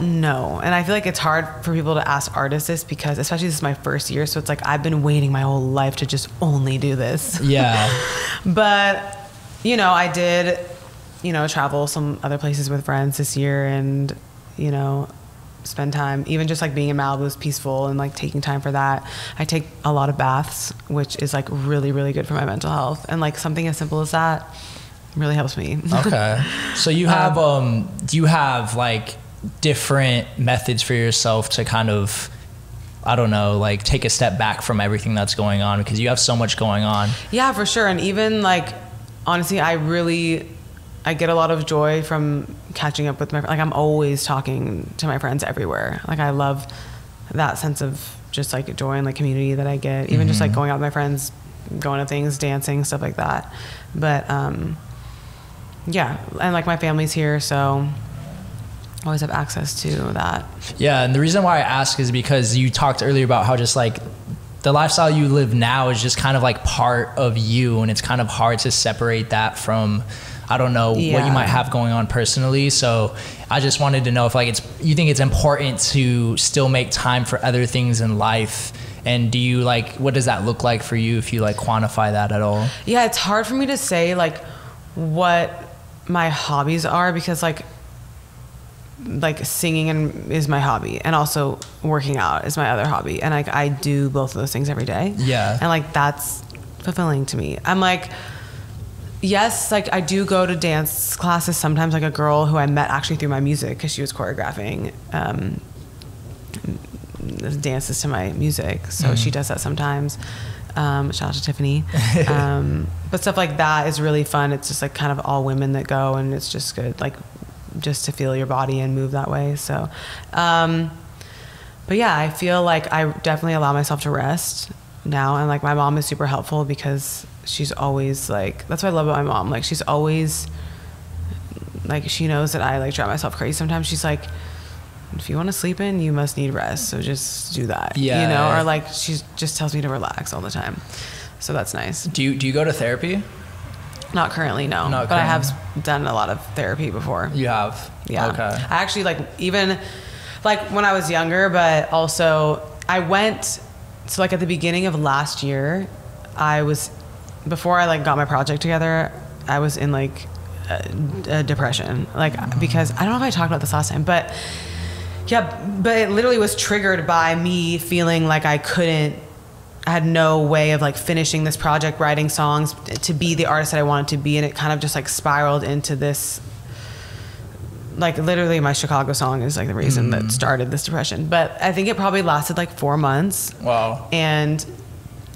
know, and I feel like it's hard for people to ask artists this because especially this is my first year, so it's like I've been waiting my whole life to just only do this. Yeah. But I did travel some other places with friends this year and, spend time, even just like being in Malibu is peaceful and like taking time for that. I take a lot of baths, which is like really, really good for my mental health. And like something as simple as that really helps me. Okay. So you have, do you have like different methods for yourself to kind of, I don't know, like take a step back from everything that's going on because you have so much going on? Yeah, for sure. And even like, honestly, I get a lot of joy from catching up with like I'm always talking to my friends everywhere. Like I love that sense of just like joy and like community that I get, even just like going out with my friends, going to things, dancing, stuff like that. But yeah, and like my family's here, so I always have access to that. Yeah, and the reason why I ask is because you talked earlier about how just like the lifestyle you live now is just kind of like part of you, and it's kind of hard to separate that from, I don't know, what you might have going on personally. So I just wanted to know if like you think it's important to still make time for other things in life, and do you like, what does that look like for you if you like quantify that at all? Yeah, it's hard for me to say like what my hobbies are because like singing is my hobby and also working out is my other hobby, and like I do both of those things every day. Yeah. And like that's fulfilling to me. I'm like, yes, like I do go to dance classes sometimes, like a girl who I met actually through my music because she was choreographing dances to my music. So she does that sometimes. Shout out to Tiffany. But stuff like that is really fun. It's just like kind of all women that go, and it's just good, like just to feel your body and move that way. So, but yeah, I feel like I definitely allow myself to rest now. And like my mom is super helpful because she's always like, that's what I love about my mom. Like she's always like, she knows that I like drive myself crazy. Sometimes she's like, if you want to sleep in, you must need rest. So just do that, you know? Or like, she just tells me to relax all the time. So that's nice. Do you go to therapy? Not currently, no. Not but currently. I have done a lot of therapy before. You have? Yeah. Okay. I actually like, even like when I was younger, but also I went, so like at the beginning of last year, before I like got my project together, I was in like a depression. Like, because I don't know if I talked about this last time, but yeah, but it literally was triggered by me feeling like I had no way of like finishing this project, writing songs to be the artist that I wanted to be. And it kind of just like spiraled into this, like literally my Chicago song is like the reason that started this depression. But I think it probably lasted like 4 months. Wow. And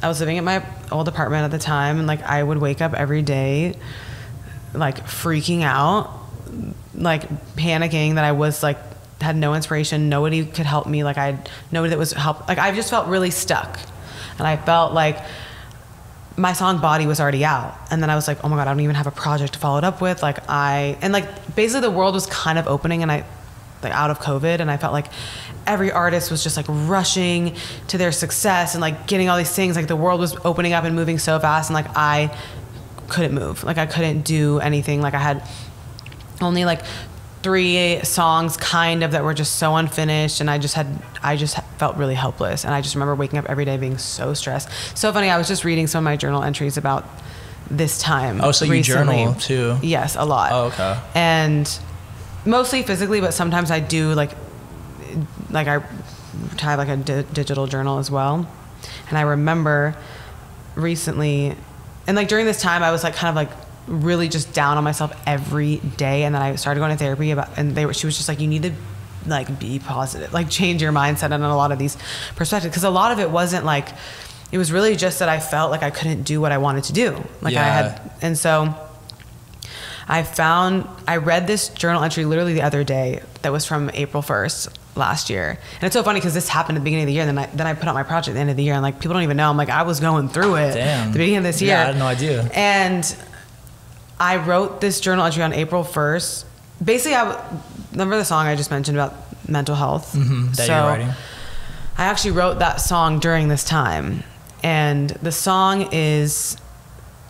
I was living at my old apartment at the time, and like I would wake up every day like freaking out, like panicking that I was like, had no inspiration, nobody could help me, like nobody that was like I just felt really stuck. And I felt like my song Body was already out, and then I was like, oh my god, I don't even have a project to follow it up with. Like basically the world was kind of opening, and I like out of COVID, and I felt like every artist was just like rushing to their success and like getting all these things. Like the world was opening up and moving so fast, and like I couldn't move. Like I couldn't do anything. Like I had only like 3 songs kind of that were just so unfinished, and I just felt really helpless. And I just remember waking up every day being so stressed. So funny, I was just reading some of my journal entries about this time. Oh, so you recently. journal too? Yes, a lot. Oh, okay. And mostly physically, but sometimes I do like I have like a digital journal as well. And I remember recently, and like during this time I was like kind of like really just down on myself every day. And then I started going to therapy she was just like, you need to like be positive, like change your mindset on a lot of these perspectives. Cause a lot of it wasn't like, it was really just that I felt like I couldn't do what I wanted to do. Like and so I read this journal entry literally the other day that was from April 1st last year. And it's so funny because this happened at the beginning of the year, and then I put out my project at the end of the year, and like people don't even know. I'm like, I was going through it at the beginning of this year. Yeah, I had no idea. And I wrote this journal entry on April 1st. Basically, remember the song I just mentioned about mental health? That you're writing? I actually wrote that song during this time. And the song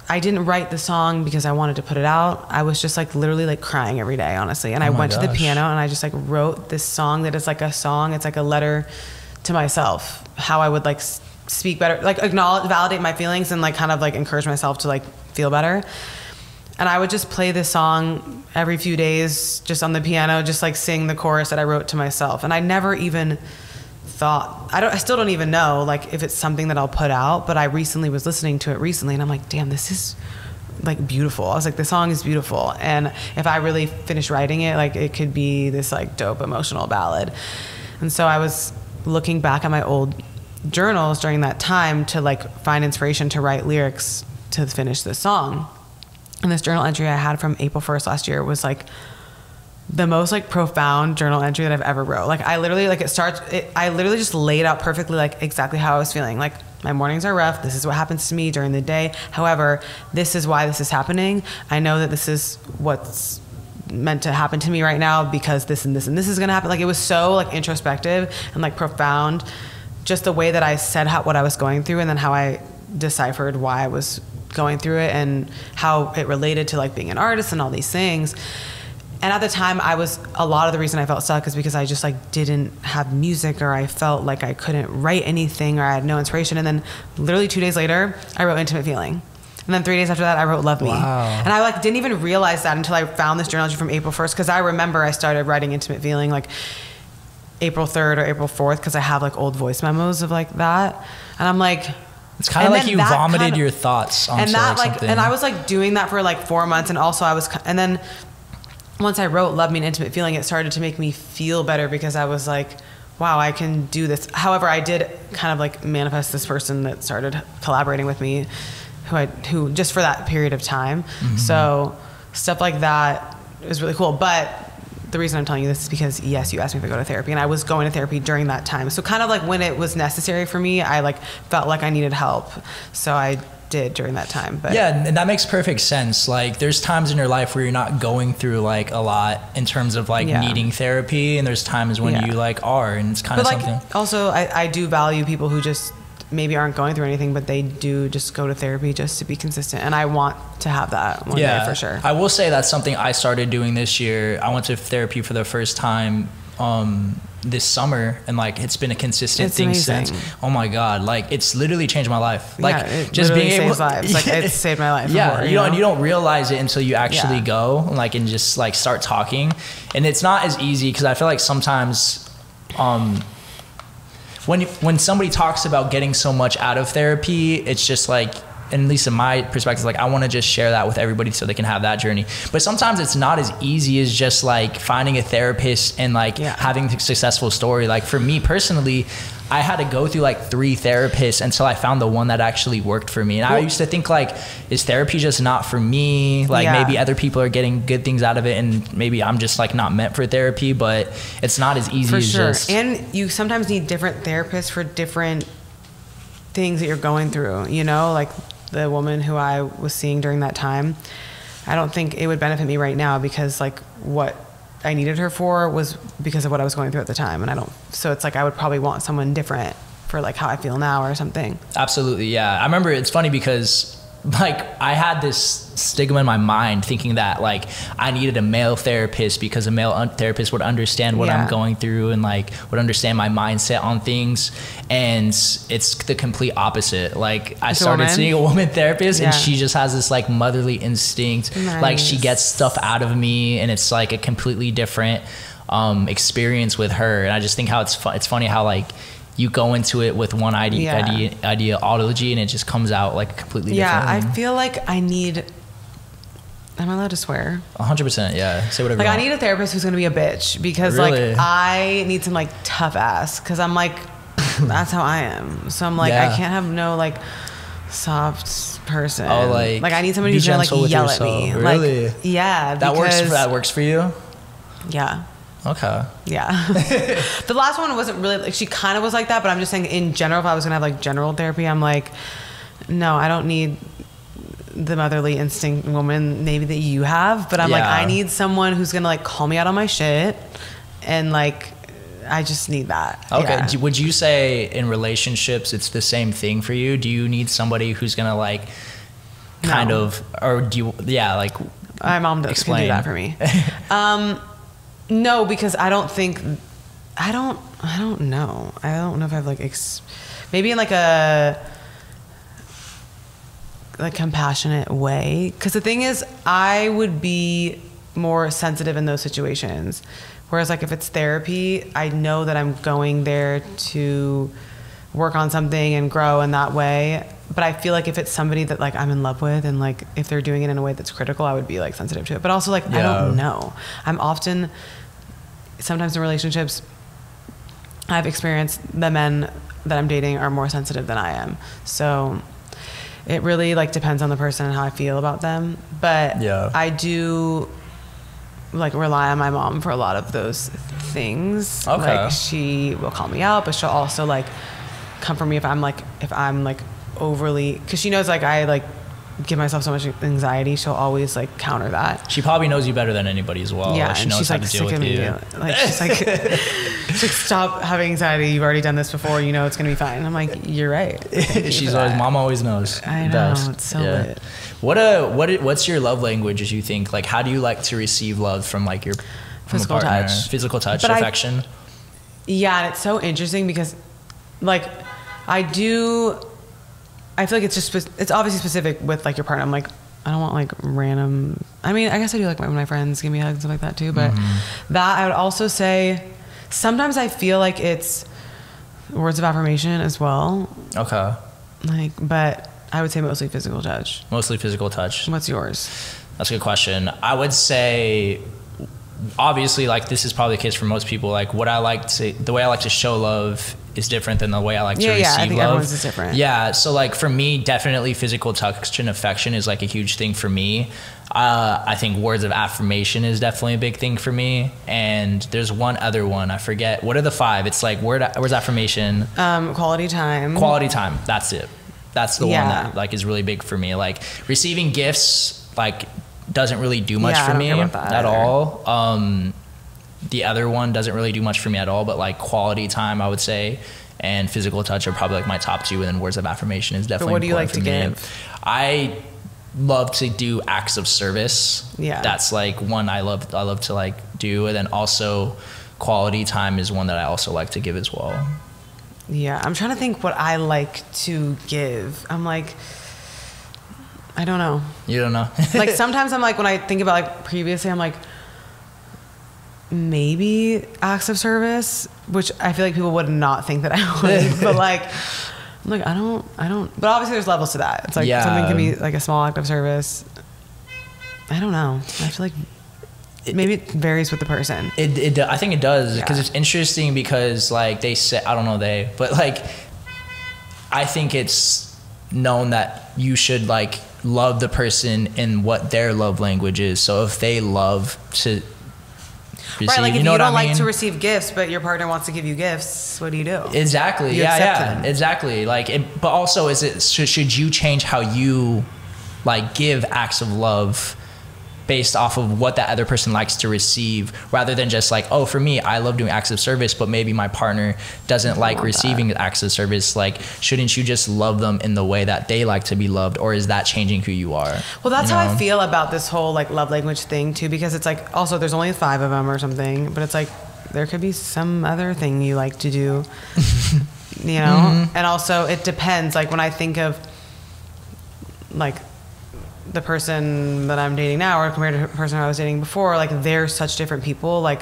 I didn't write the song because I wanted to put it out. I was just like literally like crying every day, honestly. And I went to the piano and I just like wrote this song that is like a song. It's like a letter to myself, how I would like speak better, like validate my feelings, and like kind of like encourage myself to like feel better. And I would just play this song every few days, just on the piano, just like sing the chorus that I wrote to myself. And I never even thought, I still don't even know like if it's something that I'll put out, but I recently was listening to it recently, and I'm like, damn, this is like beautiful. I was like, the song is beautiful. And if I really finish writing it, like it could be this like dope emotional ballad. And so I was looking back at my old journals during that time to like find inspiration to write lyrics to finish this song. And this journal entry I had from April 1st last year was like the most like profound journal entry that I've ever wrote. Like I literally like I literally just laid out perfectly like exactly how I was feeling. Like my mornings are rough. This is what happens to me during the day. However, this is why this is happening. I know that this is what's meant to happen to me right now because this and this and this is gonna happen. Like it was so like introspective and like profound, just the way that I said what I was going through, and then how I deciphered why I was going through it and how it related to like being an artist and all these things. And at the time a lot of the reason I felt stuck is because I just like didn't have music, or I felt like I couldn't write anything, or I had no inspiration. And then literally 2 days later, I wrote Intimate Feeling. And then 3 days after that, I wrote Love Me. Wow. And I like didn't even realize that until I found this journal entry from April 1st. Cause I remember I started writing Intimate Feeling like April 3rd or April 4th. Cause I have like old voice memos of like that. And I'm like, It's kind of like you vomited your thoughts onto and that like something. and I was like doing that for like 4 months, and also and then once I wrote Love Me an Intimate Feeling, it started to make me feel better because I was like, wow, I can do this. However, I did kind of like manifest this person that started collaborating with me who just for that period of time. So stuff like that is really cool. But the reason I'm telling you this is because, yes, you asked me if I go to therapy, and I was going to therapy during that time. So kind of like when it was necessary for me, I like felt like I needed help. So I did during that time. But yeah, and that makes perfect sense. Like there's times in your life where you're not going through like a lot in terms of like needing therapy, and there's times when you like are, and it's kind of like, something. Also, I do value people who just maybe aren't going through anything, but they do just go to therapy just to be consistent. And I want to have that one day for sure. I will say that's something I started doing this year. I went to therapy for the first time this summer, and like it's been a consistent thing since. Oh my god, like it's literally changed my life. Like it just being able saves lives. Like it saved my life. Yeah, before, you don't realize it until you actually go and just like start talking. And it's not as easy because I feel like sometimes when somebody talks about getting so much out of therapy, it's just like, and at least in my perspective, like I want to just share that with everybody so they can have that journey. But sometimes it's not as easy as just like finding a therapist and like having a successful story. Like for me personally, I had to go through like 3 therapists until I found the one that actually worked for me. And I used to think like, is therapy just not for me? Like maybe other people are getting good things out of it, and maybe I'm just like not meant for therapy. But it's not as easy as just. And you sometimes need different therapists for different things that you're going through. You know, like the woman who I was seeing during that time, I don't think it would benefit me right now because like what I needed her for was because of what I was going through at the time. And so it's like I would probably want someone different for like how I feel now or something. Absolutely. Yeah. I remember it's funny because like I had this stigma in my mind thinking that like I needed a male therapist because a male therapist would understand what I'm going through and like would understand my mindset on things. And it's the complete opposite. Like I started seeing a woman therapist and she just has this like motherly instinct. Like she gets stuff out of me, and it's like a completely different experience with her. And I just think how it's funny how like you go into it with one ideology and it just comes out like completely different. Yeah, I feel like I need. Am I allowed to swear? 100%. Yeah, say whatever. Like I need a therapist who's gonna be a bitch because like I need some like tough ass because I'm like that's how I am. So I'm like I can't have no like soft person. Oh, like I need somebody who's gonna like yell at me. Really? Like, yeah. That works for you? Yeah. Okay. Yeah. The last one wasn't really like, she kind of was like that, but I'm just saying in general, if I was gonna have like general therapy, I'm like, no, I don't need the motherly instinct woman maybe that you have, but I'm like, I need someone who's gonna like call me out on my shit, and like I just need that. Okay. Yeah. Would you say in relationships it's the same thing for you? Do you need somebody who's gonna like kind of, or do you like my mom does can do that for me. No, because I don't know. I don't know if I've like maybe in like a like compassionate way. Because the thing is, I would be more sensitive in those situations. Whereas like if it's therapy, I know that I'm going there to work on something and grow in that way. But I feel like if it's somebody that like I'm in love with, and like if they're doing it in a way that's critical, I would be like sensitive to it. But also like I don't know. Sometimes in relationships, I've experienced the men that I'm dating are more sensitive than I am. So it really like depends on the person and how I feel about them. But I do like rely on my mom for a lot of those things. Okay. Like she will call me out, but she'll also like come for me if I'm like overly, because she knows like I like give myself so much anxiety. She'll always like counter that. She probably knows you better than anybody as well. Yeah, like, she and knows she's how like to deal with you. Like she's like, she's like, stop having anxiety. You've already done this before. You know it's gonna be fine. I'm like, you're right. She's always, mom always knows. I know, it's so lit. What's your love language, as you think? Like, how do you like to receive love from like your physical touch? Physical touch, affection. And it's so interesting because, like, I feel like it's obviously specific with like your partner. I'm like, I don't want like random. I mean, I guess I do like when my friends give me hugs and stuff like that too. But that I would also say, sometimes I feel like it's words of affirmation as well. Okay. Like, but I would say mostly physical touch. Mostly physical touch. What's yours? That's a good question. I would say, obviously, like this is probably the case for most people. Like the way I like to show love is different than the way I like to receive love. I think everyone's is different. Yeah, so like for me, definitely physical touch and affection is like a huge thing for me. I think words of affirmation is definitely a big thing for me. And there's one other one, I forget. What are the 5? It's like words affirmation. Quality time. Quality time. That's it. That's the one that like is really big for me. Like receiving gifts, like doesn't really do much for me at all. The other one doesn't really do much for me at all, but like quality time, I would say, and physical touch are probably like my top 2, and then words of affirmation is definitely what do you like important to for me. give? I love to do acts of service. Yeah. That's like one I love to like do, and then also quality time is one that I also like to give as well. Yeah, I'm trying to think what I like to give. I'm like, I don't know. You don't know? Like sometimes I'm like, when I think about like previously, I'm like, maybe acts of service, which I feel like people would not think that I would, but like, I'm like, I don't, but obviously there's levels to that. It's like something can be like a small act of service. I don't know. I feel like maybe it varies with the person. I think it does, because it's interesting because like they say, I don't know but like I think it's known that you should like love the person in what their love language is. So if they love to receive, right, like if you know you don't what I mean? like to receive gifts, but your partner wants to give you gifts, what do you do? Exactly. You accept them. Exactly. Like, but also, should you change how you like give acts of love based off of what that other person likes to receive, rather than just like, oh, for me, I love doing acts of service, but maybe my partner doesn't like receiving acts of service. Like, shouldn't you just love them in the way that they like to be loved, or is that changing who you are? Well, that's how I feel about this whole like love language thing too, because it's like, also there's only 5 of them or something, but it's like there could be some other thing you like to do, you know? And also it depends. Like when I think of like the person that I'm dating now, or compared to the person I was dating before, like they're such different people. Like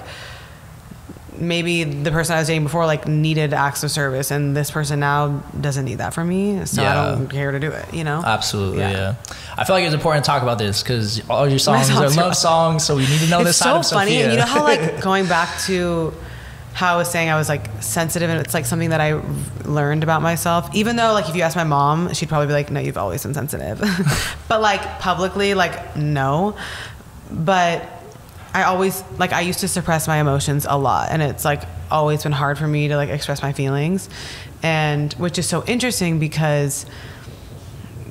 maybe the person I was dating before like needed acts of service, and this person now doesn't need that from me, so I don't care to do it, you know? Absolutely. Yeah. I feel like it's important to talk about this because all your songs are love songs, so we need to know this side of Sophia. It's so funny, and you know how like going back to how I was saying I was like sensitive, and it's like something that I learned about myself, even though like if you ask my mom, she'd probably be like, no, you've always been sensitive. But like publicly, like no. But I always like, I used to suppress my emotions a lot, and it's like always been hard for me to like express my feelings, and which is so interesting because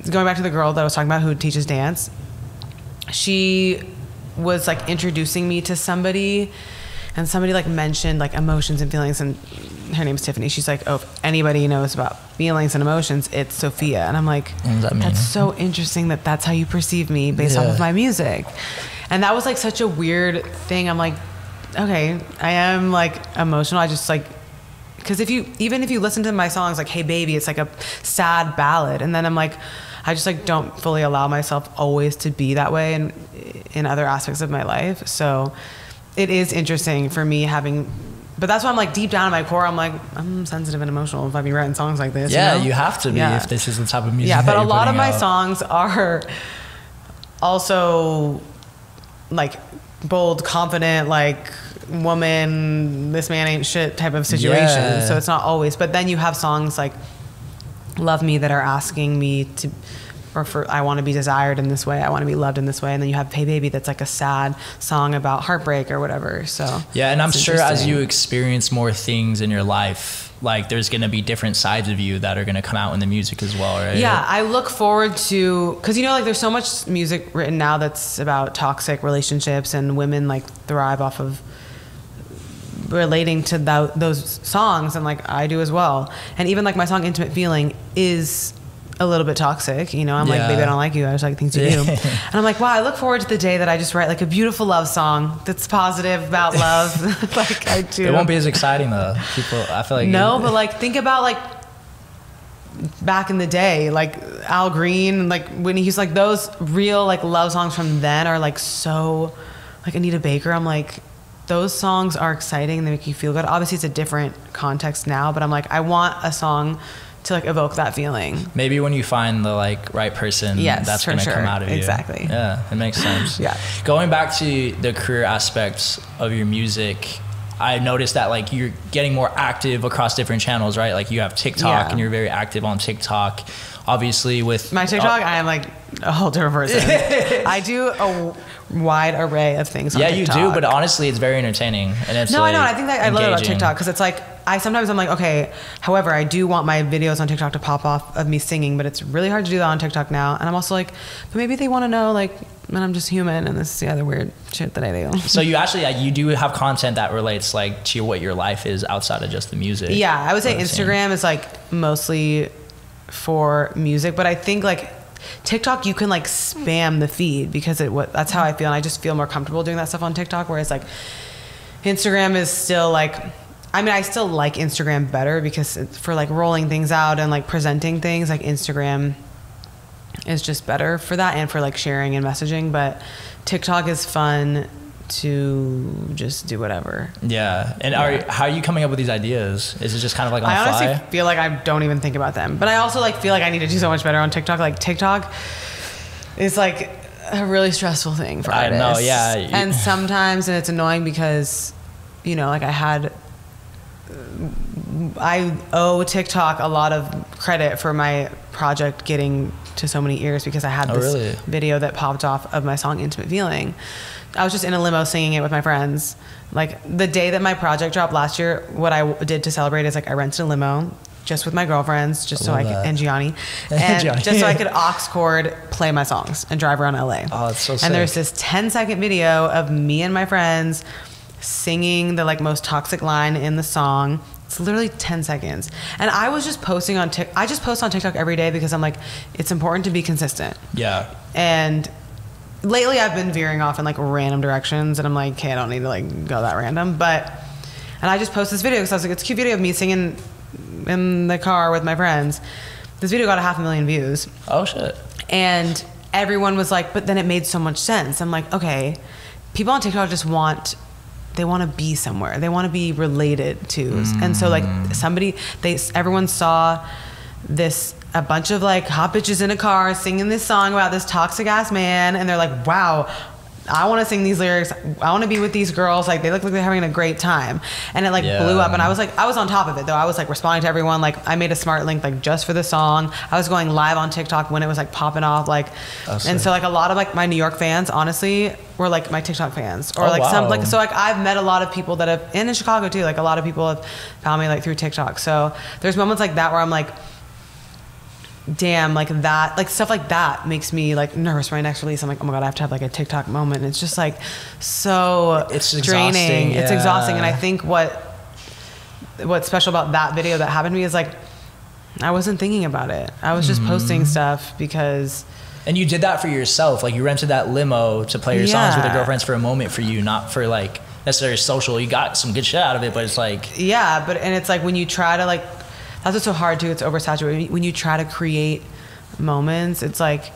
going back to the girl that I was talking about who teaches dance, she was like introducing me to somebody, and somebody like mentioned like emotions and feelings, and her name's Tiffany. She's like, oh, if anybody knows about feelings and emotions, it's Sophia. And I'm like, what does that mean? That's so interesting that that's how you perceive me based off of my music. And that was like such a weird thing. I'm like, okay, I am like emotional. I just like, because even if you listen to my songs like Hey Baby, it's like a sad ballad, and then I'm like, I just like don't fully allow myself always to be that way in other aspects of my life. So it is interesting for me but that's why I'm like deep down in my core, I'm like, I'm sensitive and emotional if I be writing songs like this. Yeah, you know? you have to be if this is the type of music. Yeah, but that a lot of my out. songs are also like bold, confident, like woman, this man ain't shit type of situation. Yeah. So it's not always. But then you have songs like Love Me that are asking me to, or for I want to be desired in this way, I want to be loved in this way, and then you have Hey Baby that's like a sad song about heartbreak or whatever. So yeah, and I'm sure as you experience more things in your life, like there's gonna be different sides of you that are gonna come out in the music as well, right? Yeah, I look forward to, because you know, like there's so much music written now that's about toxic relationships, and women like thrive off of relating to those songs, and like I do as well. And even like my song Intimate Feeling is a little bit toxic, you know? I'm like, baby, I don't like you, I just like things you do. And I'm like, wow, I look forward to the day that I just write like a beautiful love song that's positive about love. Like I do. It won't be as exciting though. People, I feel like but like think about like back in the day, like Al Green, like Whitney Houston, like those real like love songs from then are like so, like Anita Baker, I'm like, those songs are exciting, they make you feel good. Obviously it's a different context now, but I'm like, I want a song to like evoke that feeling. Maybe when you find the like right person, that's going to come out of you. Exactly. Yeah, it makes sense. Yeah. Going back to the career aspects of your music, I noticed that like you're getting more active across different channels, right? Like you have TikTok and you're very active on TikTok. Obviously with my TikTok, I am like a whole different person. I do a wide array of things on TikTok. Yeah, you do, but honestly it's very entertaining. And it's I know. I think that I love it about TikTok because it's like, sometimes I'm like, okay, however, I do want my videos on TikTok to pop off of me singing, but it's really hard to do that on TikTok now. And I'm also like, but maybe they want to know like, man, I'm just human and this is the other weird shit that I do. So you actually, you do have content that relates like to what your life is outside of just the music. Yeah, I would say Instagram is like mostly for music, but I think like TikTok, you can like spam the feed because that's how I feel. And I just feel more comfortable doing that stuff on TikTok. Whereas like Instagram is still like, I mean, I still like Instagram better because for like rolling things out and like presenting things, like Instagram is just better for that and for like sharing and messaging. But TikTok is fun to just do whatever. Yeah. And how are you coming up with these ideas? Is it just kind of like on the fly? I honestly feel like I don't even think about them. But I also like feel like I need to do so much better on TikTok. Like TikTok is like a really stressful thing for artists. I know, yeah. And sometimes, and it's annoying because, you know, like I owe TikTok a lot of credit for my project getting to so many ears because I had this video that popped off of my song Intimate Feeling. I was just in a limo singing it with my friends. Like the day that my project dropped last year, what I did to celebrate is like I rented a limo just with my girlfriends, just so I could, and Gianni, and just so I could aux cord play my songs and drive around LA. Oh, that's so sick. And there's this 10-second video of me and my friends singing the like most toxic line in the song. It's literally 10 seconds. And I was just posting on I just post on TikTok every day because I'm like, it's important to be consistent. Yeah. And lately I've been veering off in like random directions and I'm like, okay, I don't need to like go that random. And I just post this video because I was like, it's a cute video of me singing in the car with my friends. This video got 500,000 views. Oh shit. And everyone was like, but then it made so much sense. I'm like, okay, people on TikTok just they want to be somewhere. They want to be related to. And so like everyone saw a bunch of like hot bitches in a car singing this song about this toxic ass man. And they're like, wow, I want to sing these lyrics. I want to be with these girls. Like they look like they're having a great time. And it like blew up. And I was on top of it though. I was like responding to everyone. Like I made a smart link like just for the song. I was going live on TikTok when it was like popping off. Like, and so like a lot of like my New York fans, honestly, were like my TikTok fans or so like I've met a lot of people that have, and in Chicago too, like a lot of people have found me like through TikTok. So there's moments like that where I'm like, damn, like that, like stuff like that makes me like nervous for my next release. I'm like, oh my God, I have to have like a TikTok moment. And it's just like so it's draining. Yeah. It's exhausting. And I think what's special about that video that happened to me is like, I wasn't thinking about it. I was just posting stuff because. And you did that for yourself. Like you rented that limo to play your songs with your girlfriends for a moment for you, not for like necessarily social. You got some good shit out of it, but it's like. Yeah, and it's like when you try to like, that's what's so hard too. It's oversaturated. When you try to create moments, it's like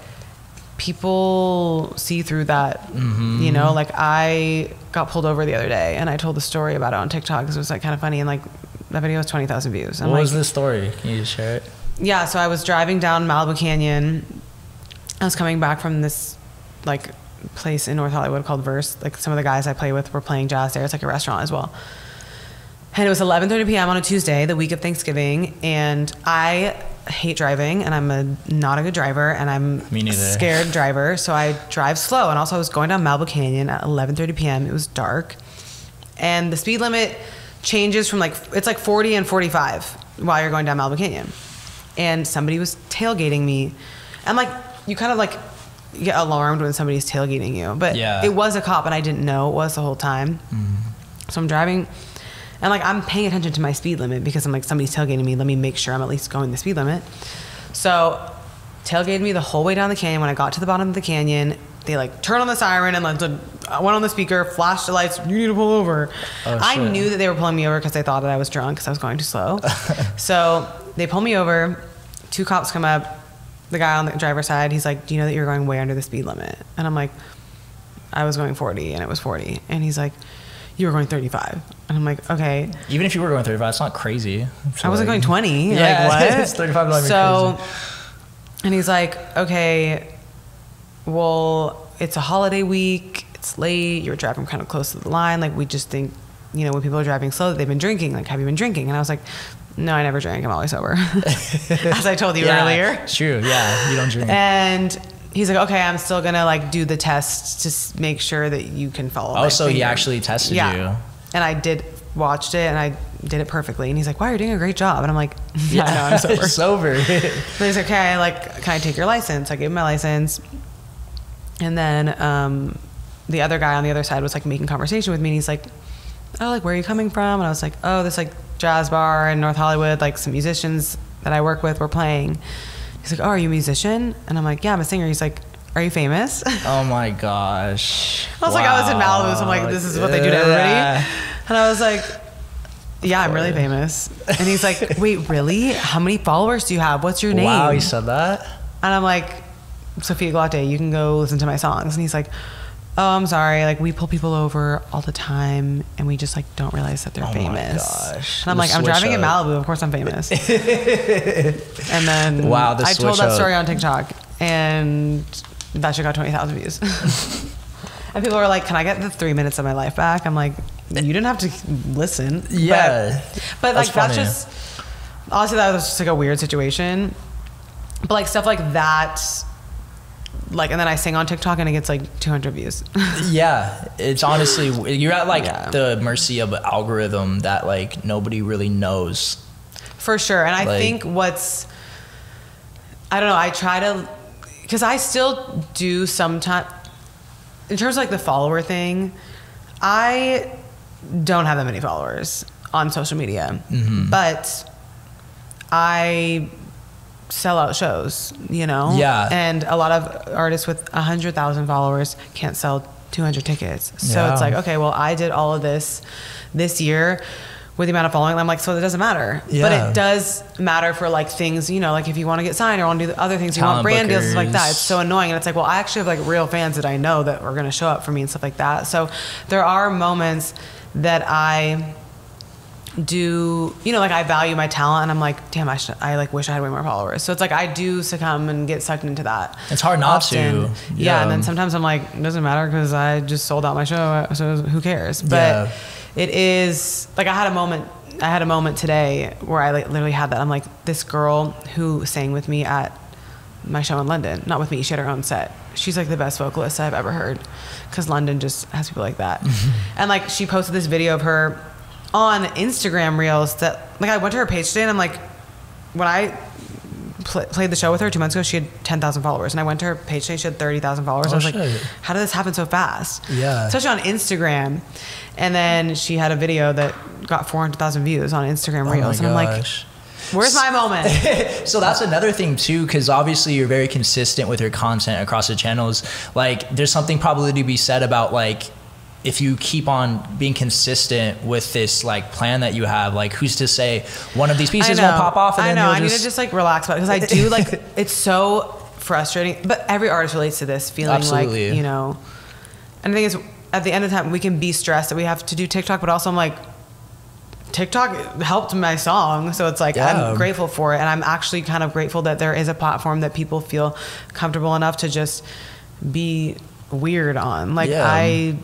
people see through that. You know, like I got pulled over the other day and I told the story about it on TikTok because it was like kind of funny and like that video was 20,000 views. What was the story? Can you just share it? Yeah, so I was driving down Malibu Canyon. I was coming back from this like place in North Hollywood called Verse. Like some of the guys I play with were playing jazz there. It's like a restaurant as well. And it was 11:30 p.m. on a Tuesday, the week of Thanksgiving, and I hate driving, and I'm not a good driver, and I'm a scared driver, so I drive slow. And also I was going down Malibu Canyon at 11:30 p.m. It was dark, and the speed limit changes from it's like 40 and 45 while you're going down Malibu Canyon. And somebody was tailgating me. And like, you kind of like get alarmed when somebody's tailgating you, but it was a cop, and I didn't know it was the whole time. So I'm driving. And like, I'm paying attention to my speed limit because I'm like, somebody's tailgating me. Let me make sure I'm at least going the speed limit. So tailgated me the whole way down the canyon. When I got to the bottom of the canyon, they like turned on the siren and like I went on the speaker, flashed the lights, you need to pull over. I knew that they were pulling me over because they thought that I was drunk because I was going too slow. So they pull me over. 2 cops come up. The guy on the driver's side, he's like, do you know that you're going way under the speed limit? And I'm like, I was going 40 and it was 40. And he's like, you were going 35. And I'm like, okay. Even if you were going 35, it's not crazy. So I wasn't going 20. Yeah, like, what? It's 35 not even so, crazy. And he's like, okay, well, it's a holiday week. It's late. You were driving kind of close to the line. Like, we just think, you know, when people are driving slow, they've been drinking. Like, have you been drinking? And I was like, no, I never drink. I'm always sober. As I told you earlier. It's true. Yeah, you don't drink. And he's like, okay, I'm still going to like do the test to make sure that you can follow my so finger. he actually tested you. And I watched it and I did it perfectly. And he's like, wow, you're doing a great job. And I'm like, yeah, I know, I'm sober. Sober. But he's like, okay, can I take your license? I gave him my license. And then the other guy on the other side was like making conversation with me. And he's like, oh, like, where are you coming from? And I was like, oh, this like jazz bar in North Hollywood, like some musicians that I work with were playing. He's like, oh, are you a musician? And I'm like, yeah, I'm a singer. He's like, are you famous? Oh my gosh. I was like, I was in Malibu, so I'm like, this is what they do to everybody. And I was like, yeah, I'm really famous. And he's like, wait, really? How many followers do you have? What's your name? Wow, he said that? And I'm like, Sophia Galate, you can go listen to my songs. And he's like, oh, I'm sorry. Like, we pull people over all the time and we just like don't realize that they're famous. Oh my gosh. And I'm like, I'm driving in Malibu. Of course I'm famous. And then I told that story on TikTok and that shit got 20,000 views. And people were like, can I get the 3 minutes of my life back? I'm like, you didn't have to listen. Yeah. But like, that's just, honestly, that was just like a weird situation. But like stuff like that, like, and then I sing on TikTok and it gets like 200 views. Yeah. It's honestly, you're at like the mercy of an algorithm that like nobody really knows. For sure. And I think I don't know, I try to, because I still do sometimes, in terms of like the follower thing, I don't have that many followers on social media, but I sell out shows, you know? Yeah. And a lot of artists with 100,000 followers can't sell 200 tickets. So it's like, okay, well, I did all of this year with the amount of following. I'm like, so it doesn't matter. Yeah. But it does matter for like things, you know, like if you want to get signed or want to do the other things, you want brand deals, stuff like that. It's so annoying. And it's like, well, I actually have like real fans that I know that are going to show up for me and stuff like that. So there are moments that I do, you know, like I value my talent and I'm like, damn, I like wish I had way more followers. So it's like, I do succumb and get sucked into that. It's hard not to. Yeah. And then sometimes I'm like, it doesn't matter because I just sold out my show. So who cares? But it is like, I had a moment today where I like literally had that. I'm like, this girl who sang with me at my show in London, not with me, she had her own set. She's like the best vocalist I've ever heard because London just has people like that. And like, she posted this video of her on Instagram Reels that like I went to her page today and I'm like, when I played the show with her 2 months ago, she had 10,000 followers, and I went to her page today, she had 30,000 followers. I was like, how did this happen so fast? Yeah, especially on Instagram. And then she had a video that got 400,000 views on Instagram Reels, and I'm like, where's my moment? So that's another thing too, because obviously you're very consistent with your content across the channels. Like, there's something probably to be said about like, if you keep on being consistent with this like plan that you have, like who's to say one of these pieces won't pop off? And I need to just like relax about it because I do like, it's so frustrating, but every artist relates to this feeling. Absolutely. Like, you know, and the thing is at the end of the time we can be stressed that we have to do TikTok, but also I'm like, TikTok helped my song. So it's like, I'm grateful for it. And I'm actually kind of grateful that there is a platform that people feel comfortable enough to just be weird on. Like I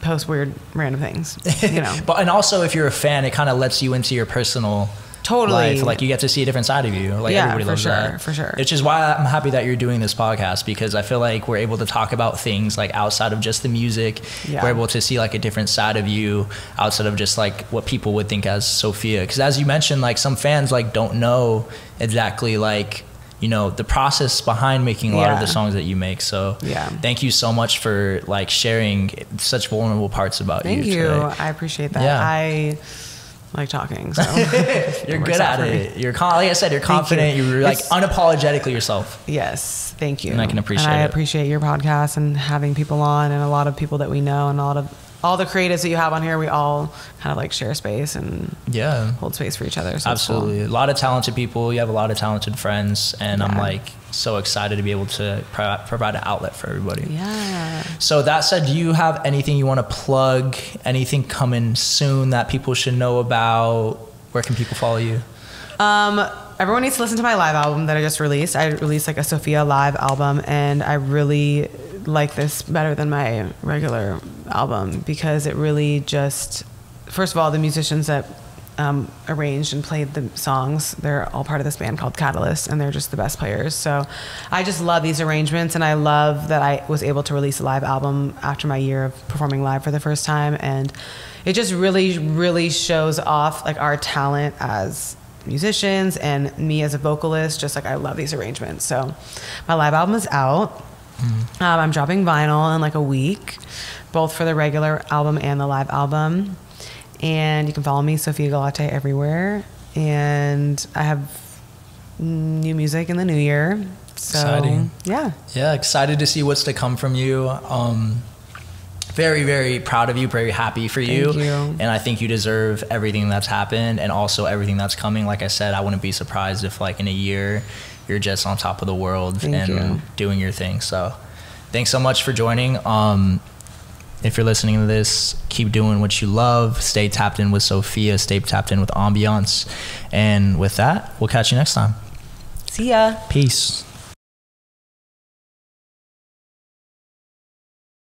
post weird random things, you know. But and also if you're a fan, it kind of lets you into your personal life. Like you get to see a different side of you. Like everybody loves that. For sure. It's just why I'm happy that you're doing this podcast, because I feel like we're able to talk about things like outside of just the music. We're able to see like a different side of you outside of just like what people would think as Sophia. Because as you mentioned, like some fans like don't know exactly like, you know, the process behind making a lot of the songs that you make. So thank you so much for like sharing such vulnerable parts about you. Thank you. I appreciate that. I like talking, so you're good at it. You're like I said, you're confident. You're like unapologetically yourself. Yes, thank you. And I can appreciate it. I appreciate your podcast and having people on, and a lot of people that we know, and a lot of all the creatives that you have on here, we all kind of like share space and hold space for each other. So absolutely. Cool. A lot of talented people. You have a lot of talented friends, and I'm like so excited to be able to provide an outlet for everybody. Yeah. So that said, do you have anything you want to plug? Anything coming soon that people should know about? Where can people follow you? Everyone needs to listen to my live album that I just released. I released like a Sophia live album, and I really like this better than my regular album because it really just, first of all, the musicians that arranged and played the songs, they're all part of this band called Catalyst, and they're just the best players. So I just love these arrangements, and I love that I was able to release a live album after my year of performing live for the first time, and it just really, really shows off like our talent as musicians and me as a vocalist. Just like I love these arrangements. So my live album is out. I'm dropping vinyl in like a week, both for the regular album and the live album. And you can follow me, Sophia Galate, everywhere. And I have new music in the new year. So, exciting. Yeah, excited to see what's to come from you. Very, very proud of you, very happy for you. Thank you. And I think you deserve everything that's happened and also everything that's coming. Like I said, I wouldn't be surprised if like in a year you're just on top of the world doing your thing. So thanks so much for joining. If you're listening to this, keep doing what you love. Stay tapped in with Sophia. Stay tapped in with Ambiance. And with that, we'll catch you next time. See ya. Peace.